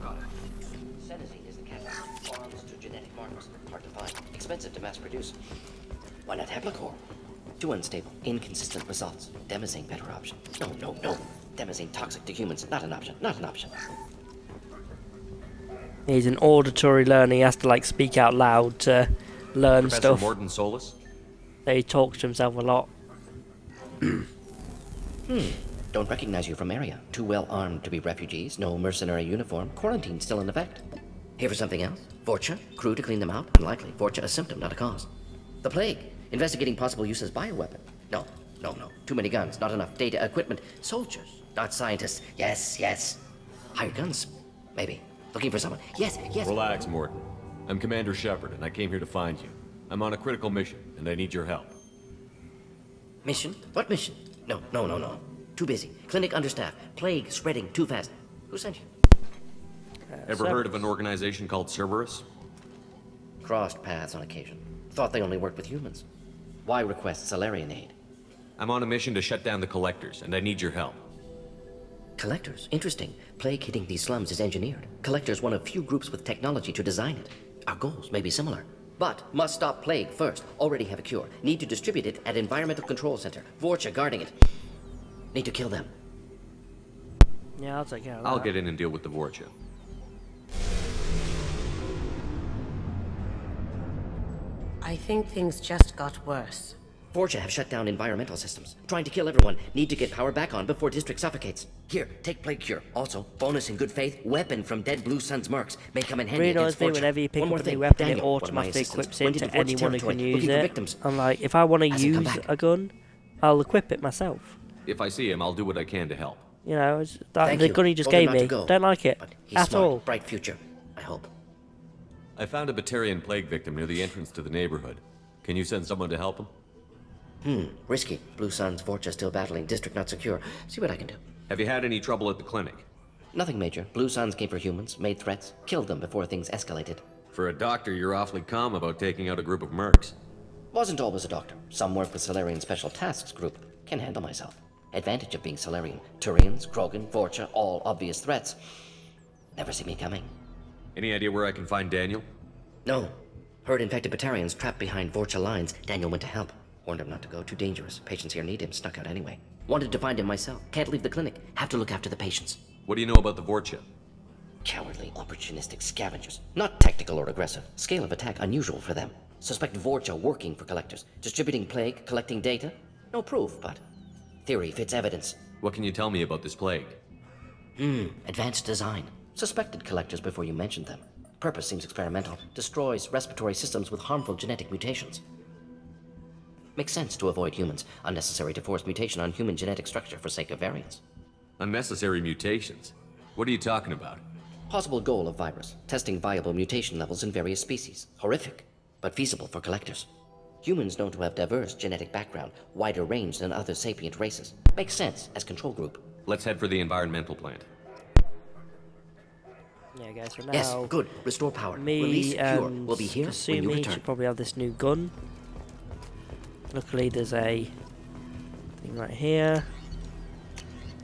[SPEAKER 6] Got it.
[SPEAKER 23] Senesine is the catalyst. Bonds to genetic markers. Hard to find. Expensive to mass produce. Why not Heplicor? Too unstable. Inconsistent results. Demazine better option. No. Demazine toxic to humans. Not an option. Not an option.
[SPEAKER 1] He's an auditory learner. He has to like speak out loud to learn
[SPEAKER 4] Professor
[SPEAKER 1] stuff.
[SPEAKER 4] Mordin Solus?
[SPEAKER 1] He talks to himself a lot.
[SPEAKER 23] Don't recognize you from area. Too well armed to be refugees. No mercenary uniform. Quarantine still in effect. Here for something else? Vorcha? Crew to clean them out? Unlikely. Vorcha a symptom, not a cause. The plague. Investigating possible use as bioweapon. No. Too many guns. Not enough data, equipment. Soldiers, not scientists. Yes. Hired guns. Maybe. Looking for someone. Yes.
[SPEAKER 4] Relax, Mordin. I'm Commander Shepard, and I came here to find you. I'm on a critical mission, and I need your help.
[SPEAKER 23] Mission? What mission? No. Too busy. Clinic understaffed. Plague spreading too fast. Who sent you?
[SPEAKER 4] Ever heard of an organization called Cerberus?
[SPEAKER 23] Crossed paths on occasion. Thought they only worked with humans. Why request Solarian aid?
[SPEAKER 4] I'm on a mission to shut down the Collectors, and I need your help.
[SPEAKER 23] Collectors? Interesting. Plague hitting these slums is engineered. Collectors one of few groups with technology to design it. Our goals may be similar. But must stop plague first. Already have a cure. Need to distribute it at Environmental Control Center. Vorcha guarding it. Need to kill them.
[SPEAKER 1] Yeah, I'll take care of that.
[SPEAKER 4] I'll get in and deal with the Vorcha.
[SPEAKER 13] I think things just got worse.
[SPEAKER 23] Forja have shut down environmental systems. Trying to kill everyone. Need to get power back on before District suffocates. Here, take Plague Cure. Also, bonus in good faith, weapon from dead Blue Sun's mercs. May come in handy
[SPEAKER 1] Really
[SPEAKER 23] against
[SPEAKER 1] annoys me
[SPEAKER 23] Forja.
[SPEAKER 1] whenever you pick
[SPEAKER 23] One
[SPEAKER 1] up
[SPEAKER 23] more
[SPEAKER 1] a
[SPEAKER 23] thing.
[SPEAKER 1] new weapon,
[SPEAKER 23] Daniel,
[SPEAKER 1] it
[SPEAKER 23] one of my
[SPEAKER 1] automatically
[SPEAKER 23] assistants,
[SPEAKER 1] equips
[SPEAKER 23] went
[SPEAKER 1] into
[SPEAKER 23] into Forge
[SPEAKER 1] anyone who can
[SPEAKER 23] territory,
[SPEAKER 1] use
[SPEAKER 23] looking for
[SPEAKER 1] it.
[SPEAKER 23] victims.
[SPEAKER 1] I'm like, if I want to
[SPEAKER 23] Hasn't come
[SPEAKER 1] use
[SPEAKER 23] back.
[SPEAKER 1] a gun, I'll equip it myself.
[SPEAKER 4] If I see him, I'll do what I can to help.
[SPEAKER 1] You know, the
[SPEAKER 23] Thank
[SPEAKER 1] gun he
[SPEAKER 23] you.
[SPEAKER 1] just
[SPEAKER 23] Told him
[SPEAKER 1] gave
[SPEAKER 23] not to
[SPEAKER 1] me,
[SPEAKER 23] go,
[SPEAKER 1] don't like it
[SPEAKER 23] He's
[SPEAKER 1] at
[SPEAKER 23] smart.
[SPEAKER 1] all.
[SPEAKER 23] Bright future, I hope.
[SPEAKER 4] I found a Batarian plague victim near the entrance to the neighborhood. Can you send someone to help him?
[SPEAKER 23] Risky. Blue Sun's Forja still battling. District not secure. See what I can do.
[SPEAKER 4] Have you had any trouble at the clinic?
[SPEAKER 23] Nothing major. Blue Suns came for humans, made threats, killed them before things escalated.
[SPEAKER 4] For a doctor, you're awfully calm about taking out a group of mercs.
[SPEAKER 23] Wasn't always a doctor. Some work with Solarian Special Tasks Group. Can handle myself. Advantage of being Solarian. Turians, Krogan, Forja, all obvious threats. Never see me coming.
[SPEAKER 4] Any idea where I can find Daniel?
[SPEAKER 23] No. Heard infected Batarians trapped behind Forja lines. Daniel went to help. Warned him not to go. Too dangerous. Patients here need him. Snuck out anyway. Wanted to find him myself. Can't leave the clinic. Have to look after the patients.
[SPEAKER 4] What do you know about the Vorcha?
[SPEAKER 23] Cowardly, opportunistic scavengers. Not tactical or aggressive. Scale of attack unusual for them. Suspect Vorcha working for collectors. Distributing plague, collecting data. No proof, but theory fits evidence.
[SPEAKER 4] What can you tell me about this plague?
[SPEAKER 23] Advanced design. Suspected collectors before you mentioned them. Purpose seems experimental. Destroys respiratory systems with harmful genetic mutations. Makes sense to avoid humans. Unnecessary to force mutation on human genetic structure for sake of variance.
[SPEAKER 4] Unnecessary mutations? What are you talking about?
[SPEAKER 23] Possible goal of virus. Testing viable mutation levels in various species. Horrific, but feasible for collectors. Humans known to have diverse genetic background, wider range than other sapient races. Makes sense as control group.
[SPEAKER 4] Let's head for the environmental plant.
[SPEAKER 1] Yeah, guys, so now...
[SPEAKER 23] Yes, good. Restore power.
[SPEAKER 1] Me
[SPEAKER 23] Release Cure.
[SPEAKER 1] and
[SPEAKER 23] We'll be here when you
[SPEAKER 1] Kasumi
[SPEAKER 23] return.
[SPEAKER 1] should probably have this new gun. Luckily, there's a thing right here.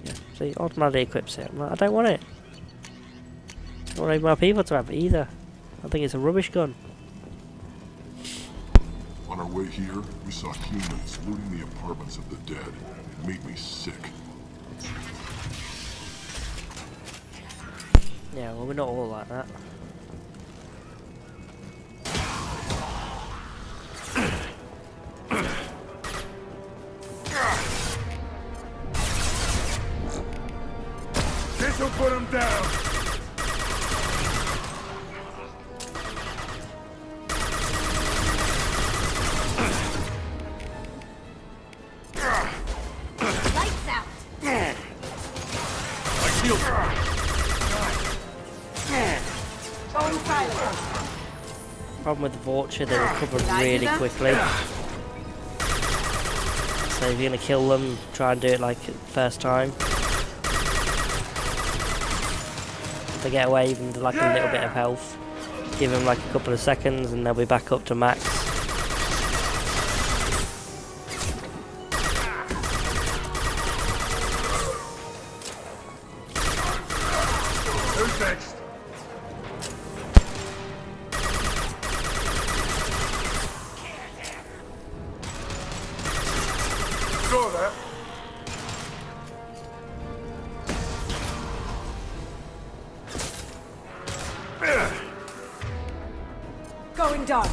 [SPEAKER 1] Yeah, see, automatically equips it. I'm like, I don't want it. I don't want my people to have it either. I think it's a rubbish gun.
[SPEAKER 3] On our way here, we saw humans looting the apartments of the dead. It made me sick.
[SPEAKER 1] Yeah, well, we're not all like that.
[SPEAKER 17] This'll put him down.
[SPEAKER 16] Lights out. Going silent.
[SPEAKER 1] Problem with the Vulture, they recover really quickly. So if you're gonna kill them, try and do it like first time. If they get away even like a little bit of health, give them like a couple of seconds and they'll be back up to max.
[SPEAKER 17] Who's next? Saw that.
[SPEAKER 16] Going dark.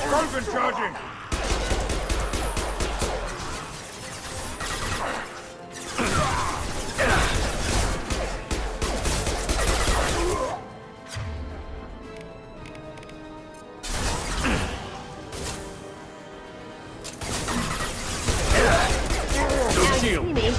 [SPEAKER 17] Krogan charging.
[SPEAKER 16] Now you see me.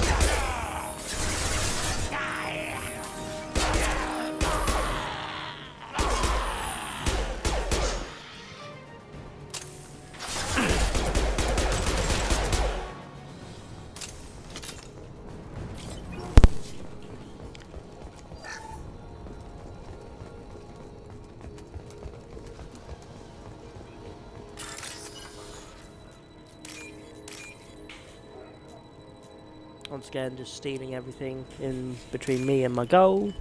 [SPEAKER 1] Once again, just stealing everything in between me and my goal.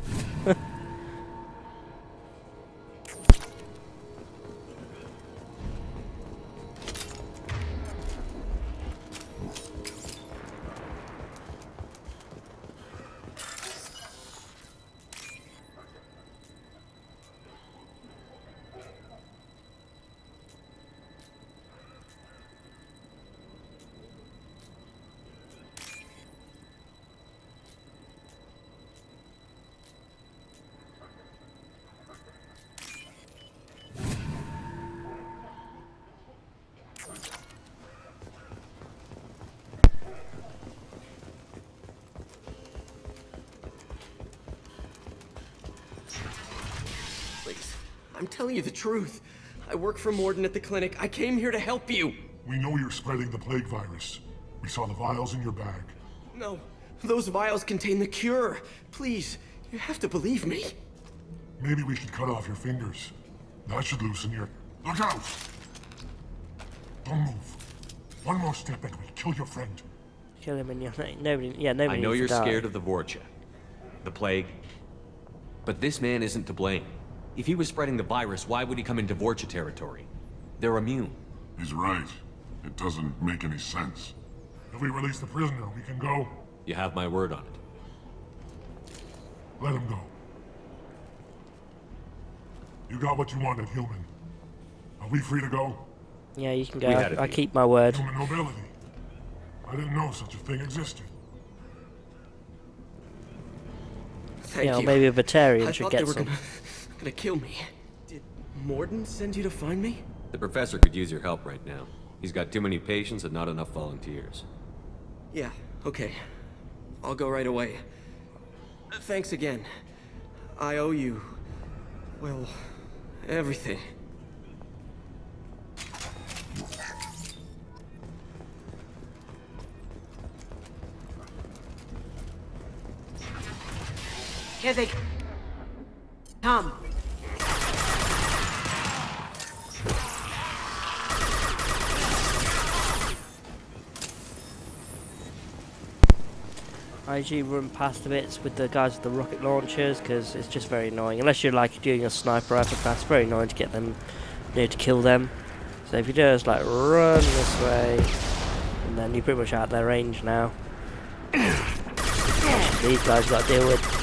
[SPEAKER 5] I'm telling you the truth. I work for Mordin at the clinic. I came here to help you.
[SPEAKER 3] We know you're spreading the plague virus. We saw the vials in your bag.
[SPEAKER 5] No, those vials contain the cure. Please, you have to believe me.
[SPEAKER 3] Maybe we should cut off your fingers. That should loosen your... Look out! Don't move. One more step and we'll kill your friend.
[SPEAKER 1] Kill him and nobody. Yeah, nobody.
[SPEAKER 4] I know
[SPEAKER 1] needs
[SPEAKER 4] you're
[SPEAKER 1] to die.
[SPEAKER 4] scared of the Vorcha, the plague, but this man isn't to blame. If he was spreading the virus, why would he come into Vorcha territory? They're immune.
[SPEAKER 3] He's right. It doesn't make any sense. If we release the prisoner, we can go.
[SPEAKER 4] You have my word on it.
[SPEAKER 3] Let him go. You got what you wanted, human. Are we free to go?
[SPEAKER 1] Yeah, you can go. I keep my word.
[SPEAKER 3] Human nobility. I didn't know such a thing existed.
[SPEAKER 5] Thank
[SPEAKER 1] Yeah, or
[SPEAKER 5] you.
[SPEAKER 1] maybe a Batarian
[SPEAKER 5] I
[SPEAKER 1] should
[SPEAKER 5] thought
[SPEAKER 1] get
[SPEAKER 5] they were
[SPEAKER 1] some.
[SPEAKER 5] gonna kill me. Did Mordin send you to find me?
[SPEAKER 4] The professor could use your help right now. He's got too many patients and not enough volunteers.
[SPEAKER 5] Yeah, okay. I'll go right away. Thanks again. I owe you... well, everything.
[SPEAKER 13] Here they come.
[SPEAKER 1] I usually run past the bits with the guys with the rocket launchers because it's just very annoying. Unless you're like doing a sniper rifle class, it's very annoying to get them, to kill them. So if you just like run this way, and then you're pretty much out their range now. These guys got to deal with.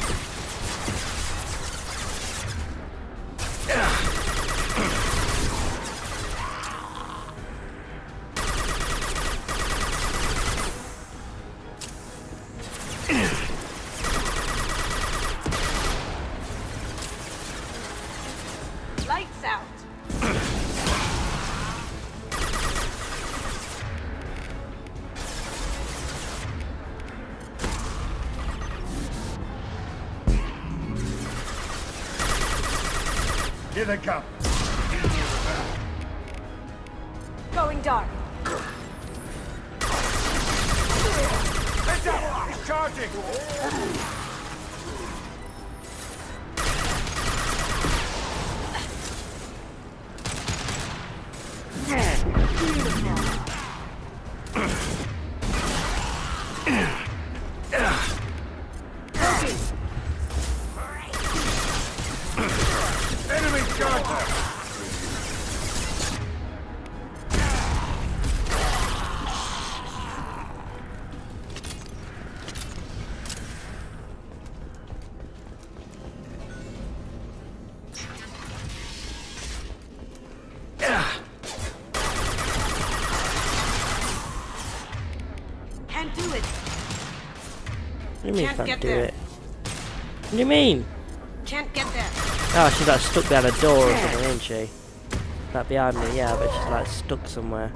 [SPEAKER 13] Lights out.
[SPEAKER 17] Here they come.
[SPEAKER 13] Going dark.
[SPEAKER 17] Heads up! He's charging! Enemy charger!
[SPEAKER 13] Can't do it.
[SPEAKER 1] What do you mean
[SPEAKER 13] Can't
[SPEAKER 1] can't
[SPEAKER 13] get
[SPEAKER 1] do
[SPEAKER 13] there.
[SPEAKER 1] it? What do you mean?
[SPEAKER 13] Can't get there.
[SPEAKER 1] Oh, she's like stuck behind a door or something, isn't she? Like behind me, yeah, but she's like stuck somewhere.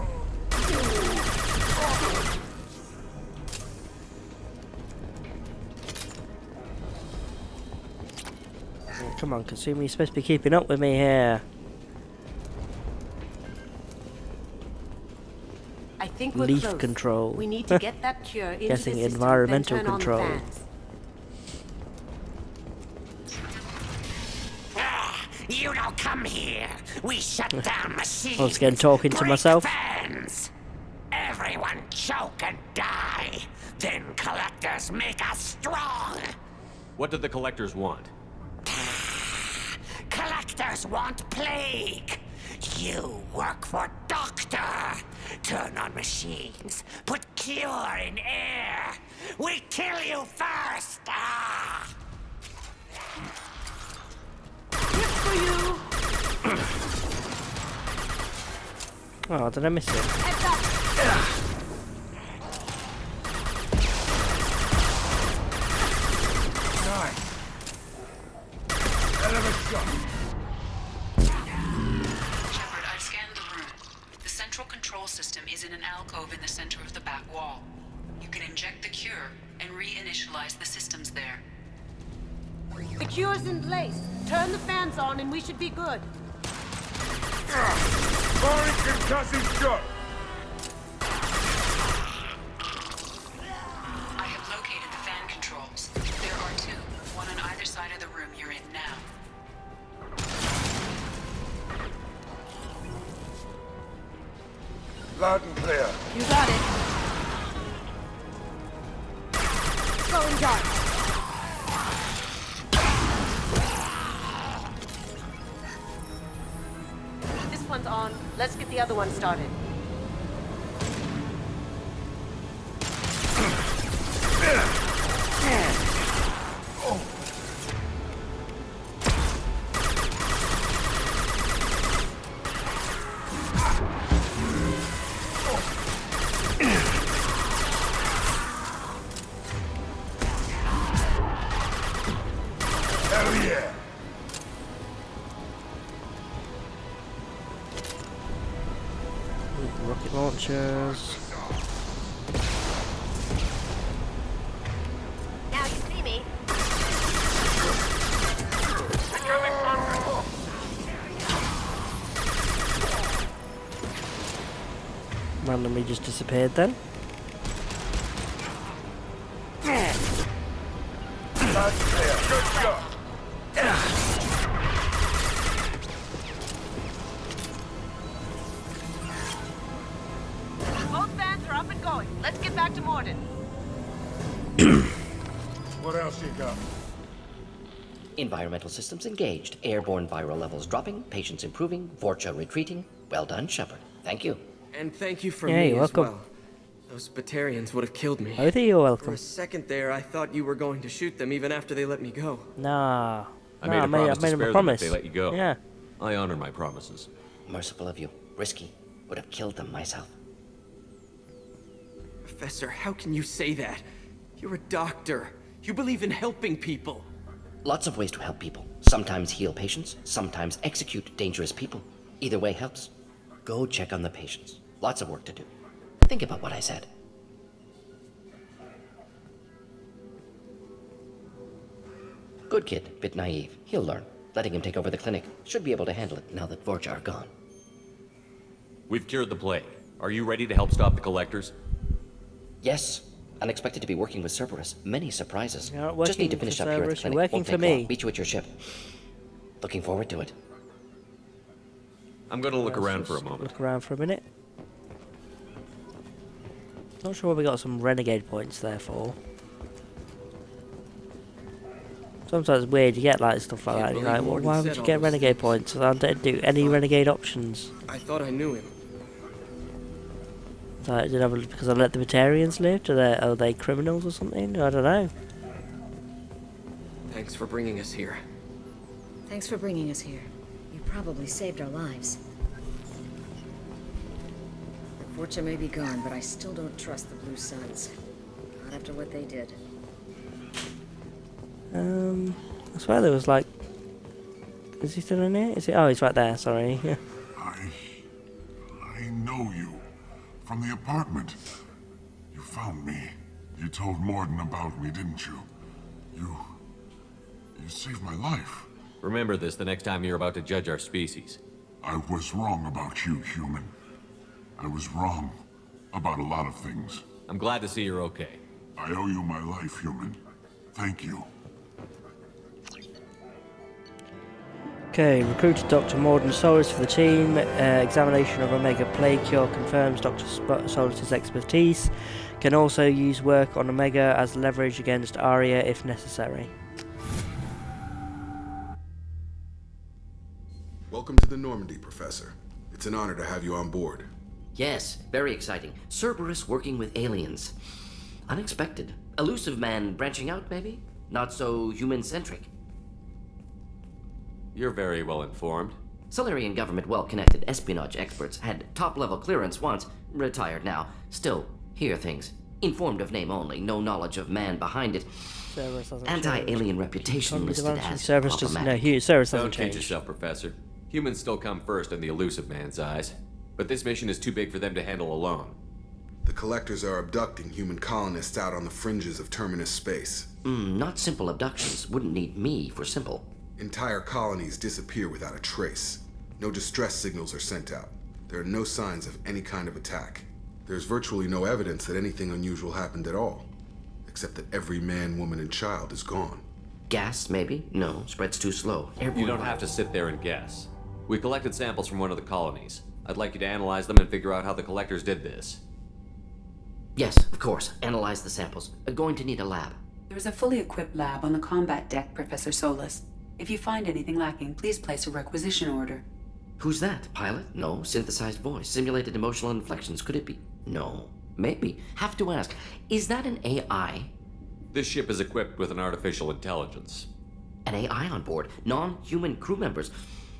[SPEAKER 1] Oh, come on, Kasumi, you're supposed to be keeping up with me here.
[SPEAKER 13] I think we're
[SPEAKER 1] Leaf
[SPEAKER 13] close.
[SPEAKER 1] control.
[SPEAKER 13] We need to get that cure into
[SPEAKER 1] Guessing
[SPEAKER 13] the system,
[SPEAKER 1] environmental
[SPEAKER 13] then turn
[SPEAKER 1] control.
[SPEAKER 13] On the fans.
[SPEAKER 12] You don't come here. We shut down machines.
[SPEAKER 1] Once again, talking to
[SPEAKER 12] break
[SPEAKER 1] myself.
[SPEAKER 12] fans. Everyone choke and die. Then collectors make us strong.
[SPEAKER 4] What do the collectors want?
[SPEAKER 12] Collectors want plague. You work for Doctor. Turn on machines. Put cure in air. We kill you first. Ah.
[SPEAKER 13] For you.
[SPEAKER 1] Oh, did I miss it?
[SPEAKER 13] Heads up.
[SPEAKER 17] Nice. Hell of a shot.
[SPEAKER 11] Shepard, I've scanned the room. The central control system is in an alcove in the center of the back wall. You can inject the cure and reinitialize the systems there.
[SPEAKER 13] The cure's in place. Turn the fans on and we should be good.
[SPEAKER 17] Firing concussive shot!
[SPEAKER 11] I have located the fan controls. There are two, one on either side of the room you're in now.
[SPEAKER 17] Loud and clear.
[SPEAKER 16] You got it. Going dark.
[SPEAKER 13] This one's on. Let's get the other one started.
[SPEAKER 17] Hell yeah!
[SPEAKER 1] Rocket launchers.
[SPEAKER 13] Now you see me.
[SPEAKER 1] Randomly just disappeared then.
[SPEAKER 17] Loud and clear. Good shot!
[SPEAKER 13] Both fans are up and going. Let's get back to Mordin.
[SPEAKER 17] What else you got?
[SPEAKER 23] Environmental systems engaged. Airborne viral levels dropping. Patients improving. Vorcha retreating. Well done, Shepard. Thank you.
[SPEAKER 5] And thank you for
[SPEAKER 1] Yeah,
[SPEAKER 5] me
[SPEAKER 1] you're
[SPEAKER 5] as
[SPEAKER 1] welcome.
[SPEAKER 5] well. Those Batarians would have killed me.
[SPEAKER 1] I think you're
[SPEAKER 5] For
[SPEAKER 1] welcome.
[SPEAKER 5] a second there, I thought you were going to shoot them even after they let me go.
[SPEAKER 1] Nah.
[SPEAKER 4] I made a promise to
[SPEAKER 1] made him
[SPEAKER 4] spare
[SPEAKER 1] a
[SPEAKER 4] them
[SPEAKER 1] promise.
[SPEAKER 4] if they let you go.
[SPEAKER 1] Yeah.
[SPEAKER 4] I honor my promises.
[SPEAKER 23] Merciful of you. Risky. Would have killed them myself.
[SPEAKER 5] Professor, how can you say that? You're a doctor. You believe in helping people.
[SPEAKER 23] Lots of ways to help people. Sometimes heal patients, sometimes execute dangerous people. Either way helps. Go check on the patients. Lots of work to do. Think about what I said. Good kid, bit naive. He'll learn. Letting him take over the clinic. Should be able to handle it now that Vorcha are gone.
[SPEAKER 4] We've cured the plague. Are you ready to help stop the collectors?
[SPEAKER 23] Yes. Unexpected to be working with Cerberus. Many surprises.
[SPEAKER 1] You're not
[SPEAKER 23] Just need to
[SPEAKER 1] working
[SPEAKER 23] finish
[SPEAKER 1] for
[SPEAKER 23] up here at the
[SPEAKER 1] Cerberus, you're
[SPEAKER 23] clinic.
[SPEAKER 1] working
[SPEAKER 23] Won't
[SPEAKER 1] for
[SPEAKER 23] take
[SPEAKER 1] me.
[SPEAKER 23] long. Meet you at your ship. Looking forward to it.
[SPEAKER 4] I'm gonna look
[SPEAKER 1] Let's
[SPEAKER 4] around for a
[SPEAKER 1] just
[SPEAKER 4] moment.
[SPEAKER 1] Look around for a minute. Not sure we got some renegade points there for. Sometimes it's weird you get like stuff like that. You're like, well, why would you get renegade points? I don't do any renegade options.
[SPEAKER 5] I thought I knew him.
[SPEAKER 1] It's like, because I let the Batarians live? Are they criminals or something? I don't know.
[SPEAKER 5] Thanks for bringing us here.
[SPEAKER 20] Thanks for bringing us here. You probably saved our lives. Vorcha may be gone, but I still don't trust the Blue Suns. Not after what they did.
[SPEAKER 1] I swear there was like... Is he still in here? Is he? Oh, he's right there, sorry.
[SPEAKER 3] I know you. From the apartment. You found me. You told Mordin about me, didn't you? You saved my life.
[SPEAKER 4] Remember this the next time you're about to judge our species.
[SPEAKER 3] I was wrong about you, human. I was wrong about a lot of things.
[SPEAKER 4] I'm glad to see you're okay.
[SPEAKER 3] I owe you my life, human. Thank you.
[SPEAKER 1] Okay, recruited Dr. Mordin Solis for the team. Examination of Omega Plague Cure confirms Dr. Solis' expertise. Can also use work on Omega as leverage against Arya if necessary.
[SPEAKER 8] Welcome to the Normandy, Professor. It's an honor to have you on board.
[SPEAKER 23] Yes, very exciting. Cerberus working with aliens. Unexpected. Elusive man branching out, maybe? Not so human-centric.
[SPEAKER 4] You're very well informed.
[SPEAKER 23] Solarian government well-connected espionage experts had top-level clearance once, retired now. Still, hear things. Informed of name only, no knowledge of man behind it. Anti-alien reputation listed as
[SPEAKER 1] Cerberus
[SPEAKER 23] problematic.
[SPEAKER 1] Cerberus doesn't
[SPEAKER 4] Don't kid
[SPEAKER 1] change.
[SPEAKER 4] yourself, Professor. Humans still come first in the elusive man's eyes. But this mission is too big for them to handle alone.
[SPEAKER 8] The Collectors are abducting human colonists out on the fringes of Terminus space.
[SPEAKER 23] Not simple abductions. Wouldn't need me for simple.
[SPEAKER 8] Entire colonies disappear without a trace. No distress signals are sent out. There are no signs of any kind of attack. There's virtually no evidence that anything unusual happened at all, except that every man, woman, and child is gone.
[SPEAKER 23] Gas, maybe? No, spreads too slow.
[SPEAKER 4] You don't have to sit there and guess. We collected samples from one of the colonies. I'd like you to analyze them and figure out how the collectors did this.
[SPEAKER 23] Yes, of course. Analyze the samples. Going to need a lab.
[SPEAKER 9] There's a fully equipped lab on the combat deck, Professor Solis. If you find anything lacking, please place a requisition order.
[SPEAKER 23] Who's that? Pilot? No. Synthesized voice. Simulated emotional inflections. Could it be? No. Maybe. Have to ask. Is that an AI?
[SPEAKER 4] This ship is equipped with an artificial intelligence.
[SPEAKER 23] An AI on board? Non-human crew members?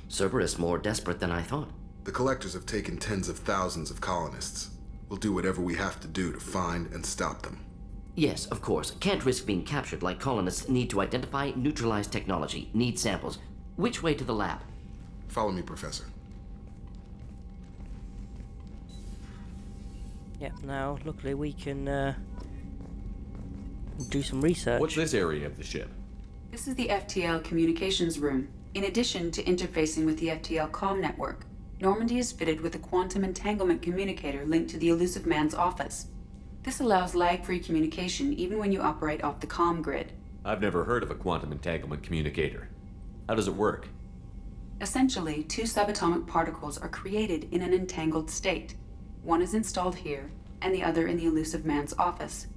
[SPEAKER 23] Cerberus more desperate than I thought.
[SPEAKER 8] The collectors have taken tens of thousands of colonists. We'll do whatever we have to do to find and stop them.
[SPEAKER 23] Yes, of course. Can't risk being captured like colonists need to identify, neutralize technology, need samples. Which way to the lab?
[SPEAKER 8] Follow me, Professor.
[SPEAKER 1] Yep, now, luckily we can do some research.
[SPEAKER 4] What's this area of the ship?
[SPEAKER 9] This is the FTL communications room. In addition to interfacing with the FTL comm network, Normandy is fitted with a quantum entanglement communicator linked to the Elusive Man's office. This allows lag-free communication even when you operate off the comm grid.
[SPEAKER 4] I've never heard of a quantum entanglement communicator. How does it work?
[SPEAKER 9] Essentially, two subatomic particles are created in an entangled state. One is installed here, and the other in the Elusive Man's office.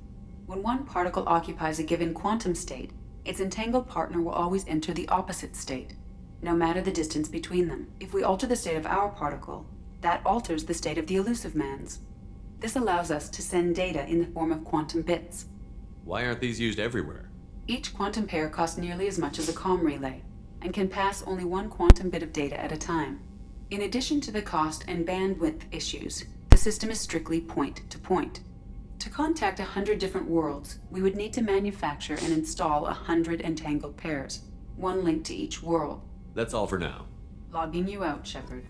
[SPEAKER 9] When one particle occupies a given quantum state, its entangled partner will always enter the opposite state, no matter the distance between them. If we alter the state of our particle, that alters the state of the Elusive Man's. This allows us to send data in the form of quantum bits.
[SPEAKER 4] Why aren't these used everywhere?
[SPEAKER 9] Each quantum pair costs nearly as much as a comm relay, and can pass only one quantum bit of data at a time. In addition to the cost and bandwidth issues, the system is strictly point-to-point. To contact 100 different worlds, we would need to manufacture and install 100 entangled pairs, one link to each world.
[SPEAKER 4] That's all for now.
[SPEAKER 9] Logging you out, Shepard.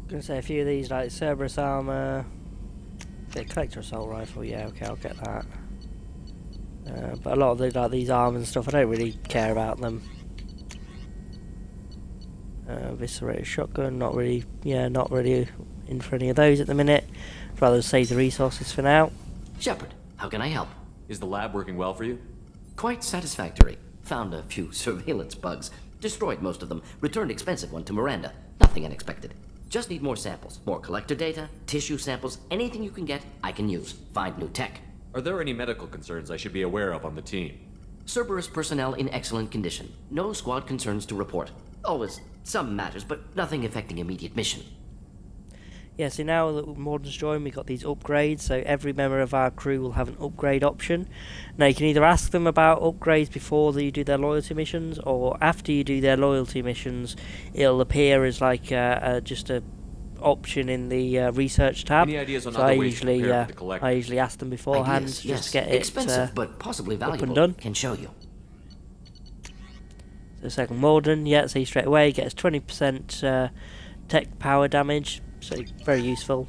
[SPEAKER 1] Gonna say a few of these, like Cerberus armor, the collector assault rifle. Yeah, okay, I'll get that. But a lot of the, like these armors and stuff, I don't really care about them. Eviscerator shotgun, not really. Yeah, not really in for any of those at the minute. I'd rather save the resources for now.
[SPEAKER 23] Shepard, how can I help?
[SPEAKER 4] Is the lab working well for you?
[SPEAKER 23] Quite satisfactory. Found a few surveillance bugs. Destroyed most of them. Returned expensive one to Miranda. Nothing unexpected. Just need more samples. More collector data, tissue samples, anything you can get, I can use. Find new tech.
[SPEAKER 4] Are there any medical concerns I should be aware of on the team?
[SPEAKER 23] Cerberus personnel in excellent condition. No squad concerns to report. Always some matters, but nothing affecting immediate mission.
[SPEAKER 1] Yeah, so now that Mordin's joined, we've got these upgrades, so every member of our crew will have an upgrade option. Now you can either ask them about upgrades before you do their loyalty missions, or after you do their loyalty missions, it'll appear as like just a option in the research tab.
[SPEAKER 4] Any ideas on
[SPEAKER 1] so
[SPEAKER 4] other ways to prepare for the collector?
[SPEAKER 1] I usually ask them beforehand
[SPEAKER 23] Ideas,
[SPEAKER 1] just
[SPEAKER 23] yes.
[SPEAKER 1] to get it
[SPEAKER 23] expensive, but possibly valuable.
[SPEAKER 1] up and done.
[SPEAKER 23] Can show you.
[SPEAKER 1] So second Mordin, yeah, see straight away, gets 20% tech power damage. So very useful.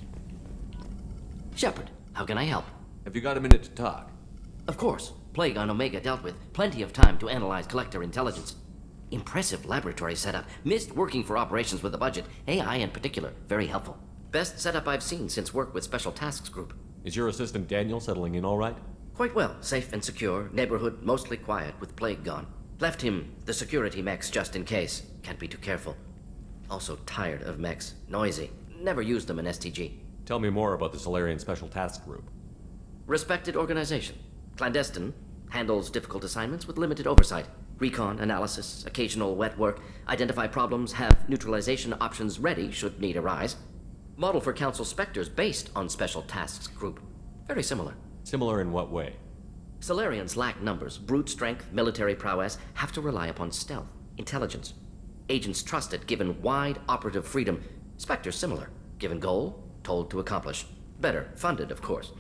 [SPEAKER 23] Shepard, how can I help?
[SPEAKER 4] Have you got a minute to talk?
[SPEAKER 23] Of course. Plague on Omega dealt with. Plenty of time to analyze collector intelligence. Impressive laboratory setup. Missed working for operations with a budget. AI in particular. Very helpful. Best setup I've seen since work with Special Tasks Group.
[SPEAKER 4] Is your assistant Daniel settling in all right?
[SPEAKER 23] Quite well. Safe and secure. Neighborhood mostly quiet with Plague gone. Left him the security mechs just in case. Can't be too careful. Also tired of mechs. Noisy. Never used them in STG.
[SPEAKER 4] Tell me more about the Solarian Special Task Group.
[SPEAKER 23] Respected organization. Clandestine. Handles difficult assignments with limited oversight. Recon, analysis, occasional wet work. Identify problems, have neutralization options ready should need arise. Model for Council Spectres based on Special Tasks Group. Very similar.
[SPEAKER 4] Similar in what way?
[SPEAKER 23] Solarians lack numbers, brute strength, military prowess, have to rely upon stealth, intelligence. Agents trusted, given wide operative freedom. Spectres similar, given goal, told to accomplish. Better, funded, of course.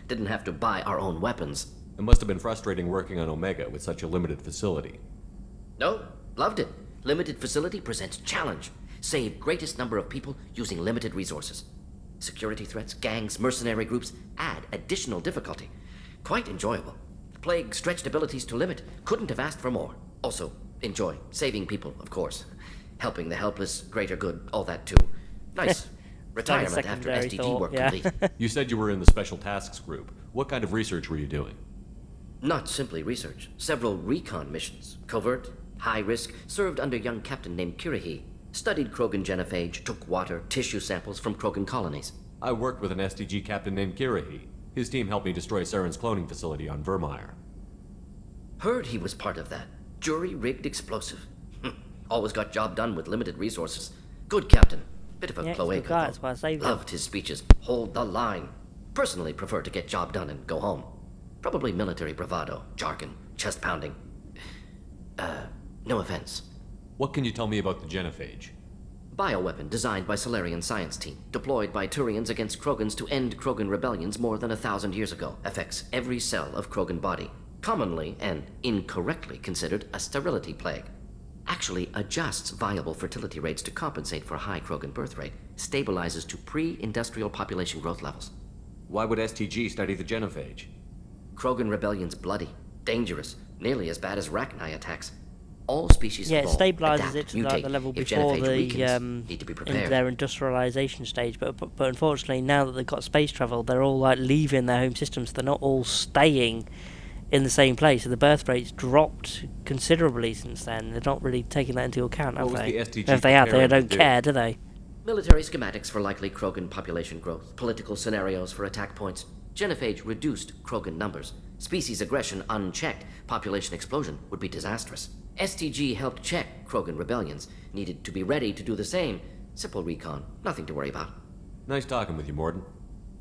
[SPEAKER 23] Didn't have to buy our own weapons.
[SPEAKER 4] It must have been frustrating working on Omega with such a limited facility.
[SPEAKER 23] No, loved it. Limited facility presents challenge. Save greatest number of people using limited resources. Security threats, gangs, mercenary groups add additional difficulty. Quite enjoyable. Plague stretched abilities to limit. Couldn't have asked for more. Also, enjoy. Saving people, of course. Helping the helpless, greater good, all that too. Nice. Retirement after SDG work complete.
[SPEAKER 4] You said you were in the Special Tasks Group. What kind of research were you doing?
[SPEAKER 23] Not simply research. Several recon missions. Covert, high risk, served under a young captain named Kirihi. Studied Krogan genophage, took water, tissue samples from Krogan colonies.
[SPEAKER 4] I worked with an SDG captain named Kirihi. His team helped me destroy Saren's cloning facility on Vermeer.
[SPEAKER 23] Heard he was part of that. Jury-rigged explosive. Always got job done with limited resources. Good captain. Bit of a cloaca,
[SPEAKER 1] that's why I saved him.
[SPEAKER 23] Loved his speeches. Hold the line. Personally prefer to get job done and go home. Probably military bravado, jargon, chest pounding. No offense.
[SPEAKER 4] What can you tell me about the genophage?
[SPEAKER 23] Bioweapon designed by Solarian science team, deployed by Turians against Krogans to end Krogan rebellions more than 1,000 years ago. Affects every cell of Krogan body. Commonly and incorrectly considered a sterility plague. Actually adjusts viable fertility rates to compensate for a high Krogan birth rate. Stabilizes to pre-industrial population growth levels.
[SPEAKER 4] Why would STG study the genophage?
[SPEAKER 23] Krogan rebellion's bloody, dangerous, nearly as bad as Rachni attacks. All species
[SPEAKER 1] it
[SPEAKER 23] evolve,
[SPEAKER 1] stabilizes
[SPEAKER 23] adapt,
[SPEAKER 1] it to
[SPEAKER 23] mutate.
[SPEAKER 1] the level
[SPEAKER 23] If
[SPEAKER 1] before
[SPEAKER 23] genophage
[SPEAKER 1] the
[SPEAKER 23] weakens, need to be prepared.
[SPEAKER 1] in their industrialization stage. But unfortunately, now that they've got space travel, they're all like leaving their home systems. They're not all staying in the same place. So the birth rate's dropped considerably since then. They're not really taking that into account, have they? If they have, they don't care, do they?
[SPEAKER 23] Military schematics for likely Krogan population growth, political scenarios for attack points. Genophage reduced Krogan numbers. Species aggression unchecked, population explosion would be disastrous. STG helped check Krogan rebellions. Needed to be ready to do the same. Simple recon, nothing to worry about.
[SPEAKER 4] Nice talking with you, Mordin.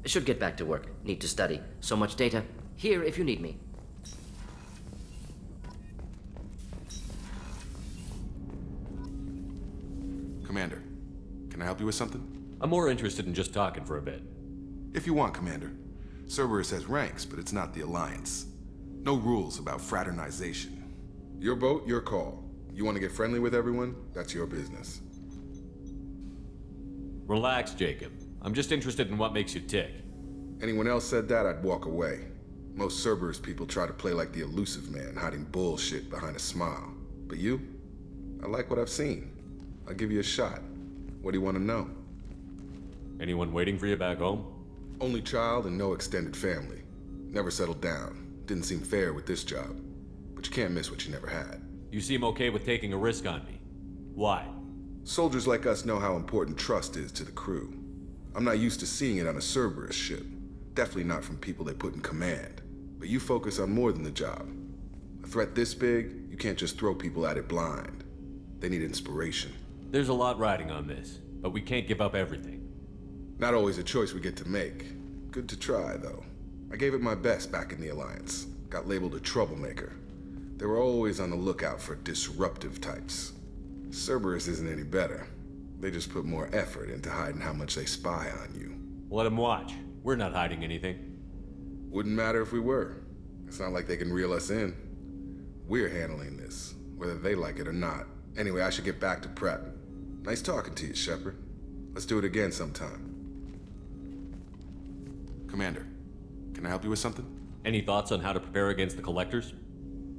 [SPEAKER 23] Should get back to work. Need to study. So much data. Here if you need me.
[SPEAKER 8] Commander, can I help you with something?
[SPEAKER 4] I'm more interested in just talking for a bit.
[SPEAKER 8] If you want, Commander. Cerberus has ranks, but it's not the Alliance. No rules about fraternization. Your boat, your call. You want to get friendly with everyone? That's your business.
[SPEAKER 4] Relax, Jacob. I'm just interested in what makes you tick.
[SPEAKER 8] Anyone else said that, I'd walk away. Most Cerberus people try to play like the elusive man, hiding bullshit behind a smile. But you? I like what I've seen. I'll give you a shot. What do you want to know?
[SPEAKER 4] Anyone waiting for you back home?
[SPEAKER 8] Only child and no extended family. Never settled down. Didn't seem fair with this job. But you can't miss what you never had.
[SPEAKER 4] You seem okay with taking a risk on me. Why?
[SPEAKER 8] Soldiers like us know how important trust is to the crew. I'm not used to seeing it on a Cerberus ship. Definitely not from people they put in command. But you focus on more than the job. A threat this big, you can't just throw people at it blind. They need inspiration.
[SPEAKER 4] There's a lot riding on this, but we can't give up everything.
[SPEAKER 8] Not always a choice we get to make. Good to try, though. I gave it my best back in the Alliance. Got labeled a troublemaker. They were always on the lookout for disruptive types. Cerberus isn't any better. They just put more effort into hiding how much they spy on you.
[SPEAKER 4] Let them watch. We're not hiding anything.
[SPEAKER 8] Wouldn't matter if we were. It's not like they can reel us in. We're handling this, whether they like it or not. Anyway, I should get back to prep. Nice talking to you, Shepard. Let's do it again sometime. Commander, can I help you with something?
[SPEAKER 4] Any thoughts on how to prepare against the Collectors?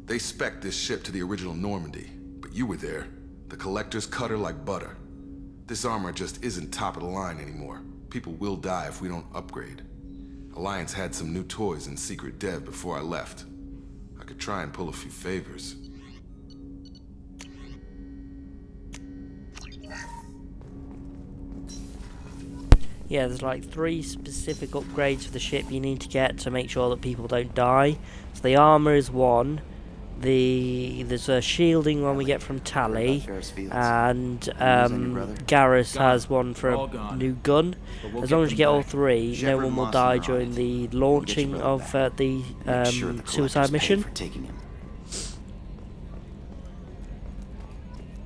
[SPEAKER 8] They spec'd this ship to the original Normandy, but you were there. The Collectors cut her like butter. This armor just isn't top of the line anymore. People will die if we don't upgrade. Alliance had some new toys in secret dev before I left. I could try and pull a few favors.
[SPEAKER 1] Yeah, there's like 3 specific upgrades for the ship you need to get to make sure that people don't die. So the armor is 1, There's a shielding one we get from Tally, and Garrus has one for a new gun. As long as you get all three, no one will die during the launching of the suicide mission.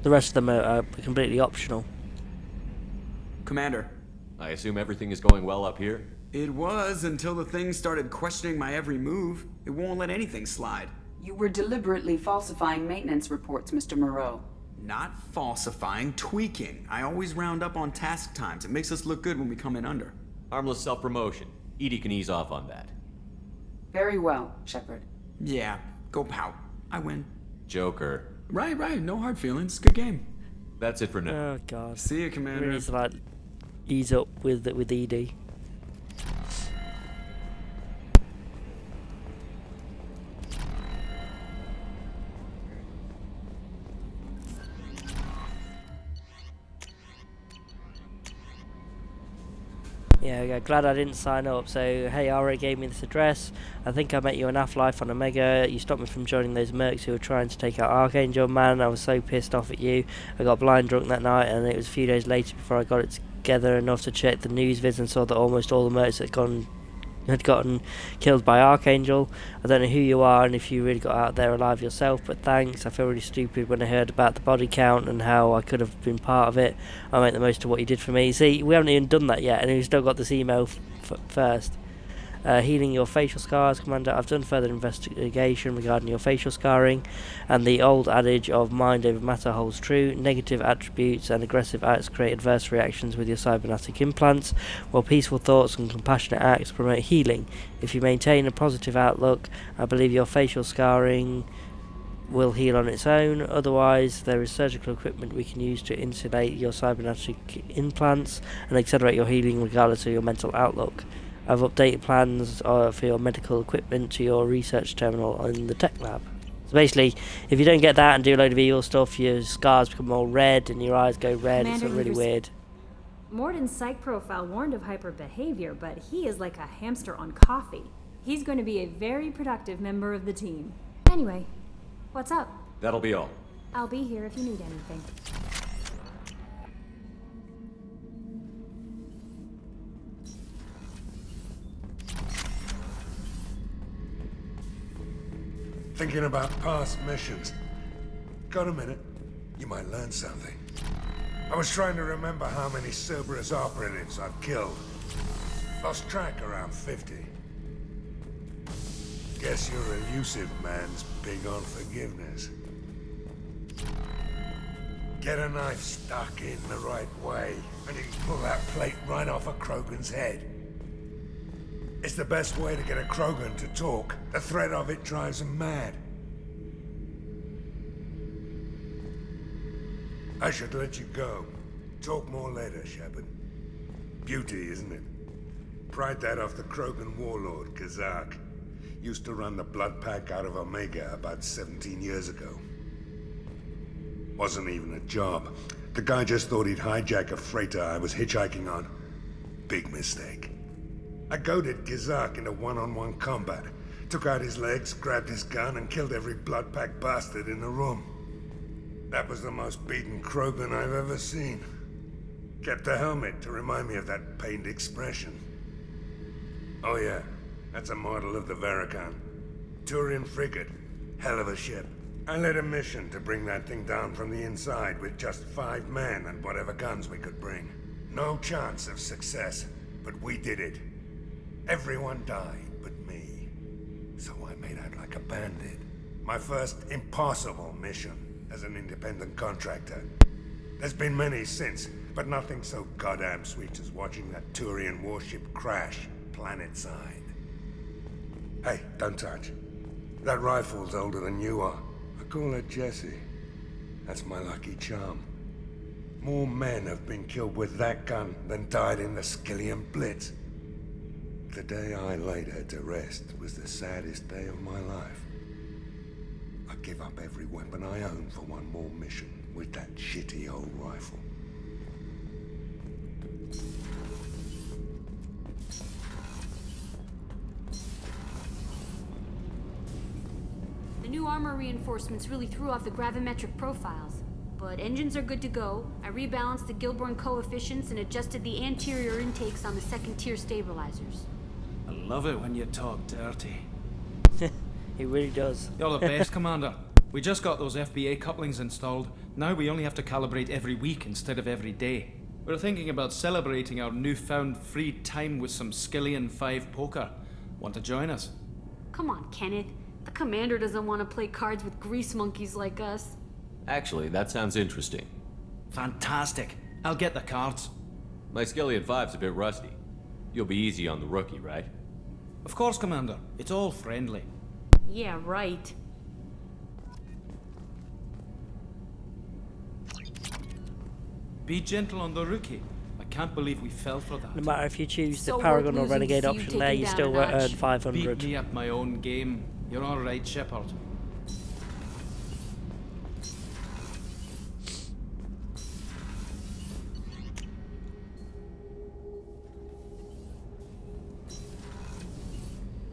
[SPEAKER 1] The rest of them are completely optional.
[SPEAKER 14] Commander.
[SPEAKER 4] I assume everything is going well up here?
[SPEAKER 14] It was until the thing started questioning my every move. It won't let anything slide.
[SPEAKER 9] You were deliberately falsifying maintenance reports, Mr. Moreau.
[SPEAKER 14] Not falsifying, tweaking. I always round up on task times. It makes us look good when we come in under.
[SPEAKER 4] Harmless self-promotion. EDI can ease off on that.
[SPEAKER 9] Very well, Shepard.
[SPEAKER 14] Yeah, go pout. I win.
[SPEAKER 4] Joker.
[SPEAKER 14] Right. No hard feelings. Good game.
[SPEAKER 4] That's it for now.
[SPEAKER 1] Oh god.
[SPEAKER 14] See you, Commander.
[SPEAKER 1] We need to like ease up with ED. Yeah, glad I didn't sign up. So, hey, Ara gave me this address. I think I met you in Half-Life on Omega. You stopped me from joining those mercs who were trying to take out Archangel. Man, I was so pissed off at you. I got blind drunk that night, and it was a few days later before I got it together enough to check the news vids and saw that almost all the mercs had gotten killed by Archangel. I don't know who you are and if you really got out there alive yourself, but thanks. I feel really stupid when I heard about the body count and how I could have been part of it. I make the most of what you did for me. See, we haven't even done that yet, and we've still got this email first. Healing your facial scars, Commander. I've done further investigation regarding your facial scarring, and the old adage of mind over matter holds true. Negative attributes and aggressive acts create adverse reactions with your cybernetic implants, while peaceful thoughts and compassionate acts promote healing. If you maintain a positive outlook, I believe your facial scarring will heal on its own. Otherwise, there is surgical equipment we can use to insulate your cybernetic implants and accelerate your healing regardless of your mental outlook. I've updated plans for your medical equipment to your research terminal in the tech lab. So basically, if you don't get that and do a load of evil stuff, your scars become all red and your eyes go red. It's really weird.
[SPEAKER 15] Mordin's psych profile warned of hyper behavior, but he is like a hamster on coffee. He's going to be a very productive member of the team. Anyway, what's up?
[SPEAKER 4] That'll be all.
[SPEAKER 15] I'll be here if you need anything.
[SPEAKER 17] Thinking about past missions. Got a minute? You might learn something. I was trying to remember how many Cerberus operatives I've killed. Lost track around 50. Guess your elusive man's big on forgiveness. Get a knife stuck in the right way, and you can pull that plate right off a Krogan's head. It's the best way to get a Krogan to talk. The threat of it drives him mad. I should let you go. Talk more later, Shepard. Beauty, isn't it? Pried that off the Krogan warlord, Kazak. Used to run the blood pack out of Omega about 17 years ago. Wasn't even a job. The guy just thought he'd hijack a freighter I was hitchhiking on. Big mistake. I goaded Kazak into one-on-one combat. Took out his legs, grabbed his gun, and killed every blood pack bastard in the room. That was the most beaten Krogan I've ever seen. Kept a helmet to remind me of that pained expression. Oh yeah, that's a model of the Veracon. Turian frigate. Hell of a ship. I led a mission to bring that thing down from the inside with just 5 men and whatever guns we could bring. No chance of success, but we did it. Everyone died but me. So I made out like a bandit. My first impossible mission as an independent contractor. There's been many since, but nothing so goddamn sweet as watching that Turian warship crash planetside. Hey, don't touch. That rifle's older than you are. I call her Jessie. That's my lucky charm. More men have been killed with that gun than died in the Skillian Blitz. The day I laid her to rest was the saddest day of my life. I'd give up every weapon I own for one more mission with that shitty old rifle.
[SPEAKER 15] The
[SPEAKER 7] new armor reinforcements really threw off the gravimetric profiles. But engines are good to go. I rebalanced the Gilborn coefficients and adjusted the anterior intakes on the second-tier stabilizers.
[SPEAKER 18] I love it when you talk dirty.
[SPEAKER 1] He really does.
[SPEAKER 18] You're the best, Commander. We just got those FBA couplings installed. Now we only have to calibrate every week instead of every day. We're thinking about celebrating our newfound free time with some Skillian 5 poker. Want to join us?
[SPEAKER 7] Come on, Kenneth. The commander doesn't want to play cards with grease monkeys like us.
[SPEAKER 4] Actually, that sounds interesting.
[SPEAKER 18] Fantastic. I'll get the cards.
[SPEAKER 4] My Skillian 5's a bit rusty. You'll be easy on the rookie, right?
[SPEAKER 18] Of course, Commander. It's all friendly.
[SPEAKER 7] Yeah, right.
[SPEAKER 18] Be gentle on the rookie. I can't believe we fell for that.
[SPEAKER 1] No matter if you choose the
[SPEAKER 7] So
[SPEAKER 1] Paragon
[SPEAKER 7] we're
[SPEAKER 1] or Renegade
[SPEAKER 7] losing to you
[SPEAKER 1] option there,
[SPEAKER 7] taking
[SPEAKER 1] you
[SPEAKER 7] down
[SPEAKER 1] still
[SPEAKER 7] a notch.
[SPEAKER 1] earn 500.
[SPEAKER 18] Beat me at my own game. You're all right, Shepard.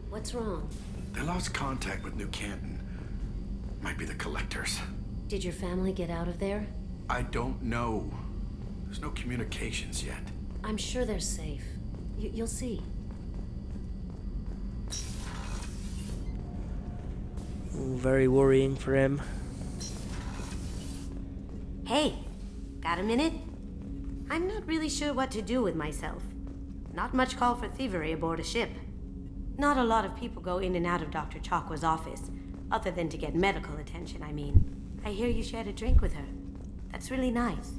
[SPEAKER 13] What's wrong?
[SPEAKER 19] They lost contact with New Canton. Might be the Collectors.
[SPEAKER 13] Did your family get out of there?
[SPEAKER 19] I don't know. There's no communications yet.
[SPEAKER 13] I'm sure they're safe. You'll see.
[SPEAKER 1] Ooh, very worrying for him.
[SPEAKER 13] Hey, got a minute? I'm not really sure what to do with myself. Not much call for thievery aboard a ship. Not a lot of people go in and out of Dr. Chakwa's office, other than to get medical attention, I mean. I hear you shared a drink with her. That's really nice.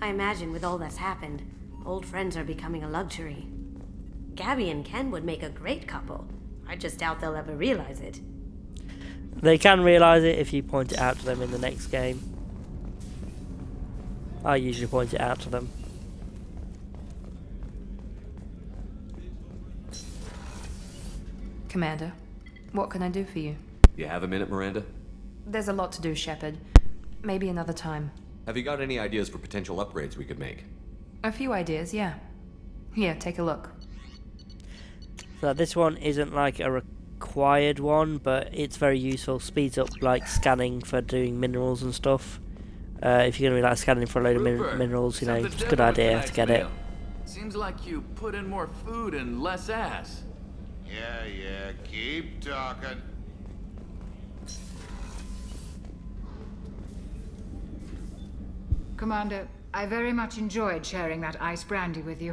[SPEAKER 13] I imagine with all that's happened, old friends are becoming a luxury. Gabby and Ken would make a great couple. I just doubt they'll ever realize it.
[SPEAKER 1] They can realise it if you point it out to them in the next game. I usually point it out to them.
[SPEAKER 24] Commander, what can I do for you?
[SPEAKER 4] You have a minute, Miranda?
[SPEAKER 24] There's a lot to do, Shepard. Maybe another time.
[SPEAKER 4] Have you got any ideas for potential upgrades we could make?
[SPEAKER 24] A few ideas, yeah. Here, take a look.
[SPEAKER 1] So this one isn't like a required one, but it's very useful. Speeds up like scanning for doing minerals and stuff. If you're going to be like scanning for a load of minerals, you know, it's a good idea to get it.
[SPEAKER 25] Seems like you put in more food and less ass.
[SPEAKER 26] Yeah, keep talking.
[SPEAKER 27] Commander, I very much enjoyed sharing that ice brandy with you.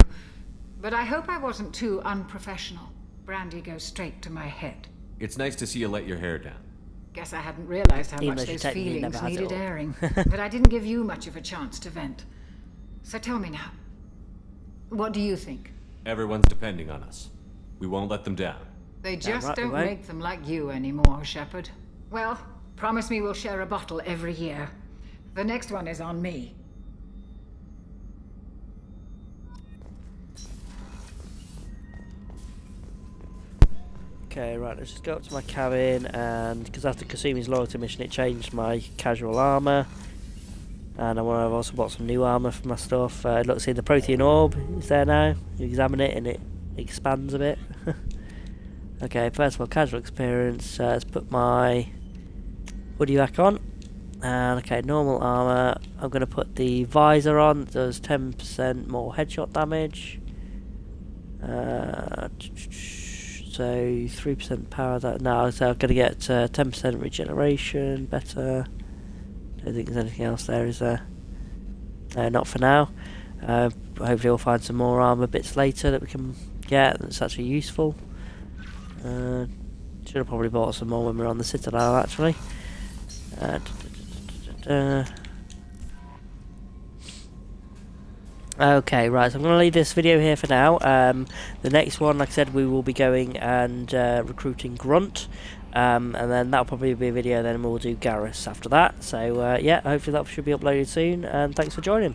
[SPEAKER 27] But I hope I wasn't too unprofessional. Brandy goes straight to my head.
[SPEAKER 4] It's nice to see you let your hair down.
[SPEAKER 27] Guess I hadn't realized how
[SPEAKER 1] Even
[SPEAKER 27] much
[SPEAKER 1] though she
[SPEAKER 27] those
[SPEAKER 1] technically
[SPEAKER 27] feelings
[SPEAKER 1] never has it
[SPEAKER 27] needed
[SPEAKER 1] all.
[SPEAKER 27] airing. But I didn't give you much of a chance to vent. So tell me now, what do you think?
[SPEAKER 4] Everyone's depending on us. We won't let them down.
[SPEAKER 27] They just
[SPEAKER 1] right, we
[SPEAKER 27] don't
[SPEAKER 1] won't.
[SPEAKER 27] make them like you anymore, Shepard. Well, promise me we'll share a bottle every year. The next one is on me.
[SPEAKER 1] Okay, right, let's just go up to my cabin, and because after Kasumi's loyalty mission it changed my casual armour. And I've also bought some new armour for my stuff. Look, see the Protean Orb is there now. You examine it and it expands a bit. Okay, first of all, casual experience. Let's put my hoodie back on. And okay, normal armour. I'm going to put the visor on. It does 10% more headshot damage. So 3% power. That no, so I'm going to get 10% regeneration. Better. Don't think there's anything else there, is there? No, not for now. Hopefully we'll find some more armour bits later that we can get that's actually useful. Should have probably bought some more when we were on the Citadel, actually. Okay, right, so I'm going to leave this video here for now. The next one, like I said, we will be going and recruiting Grunt. And then that'll probably be a video, then we'll do Garrus after that. So, yeah, hopefully that should be uploaded soon, and thanks for joining.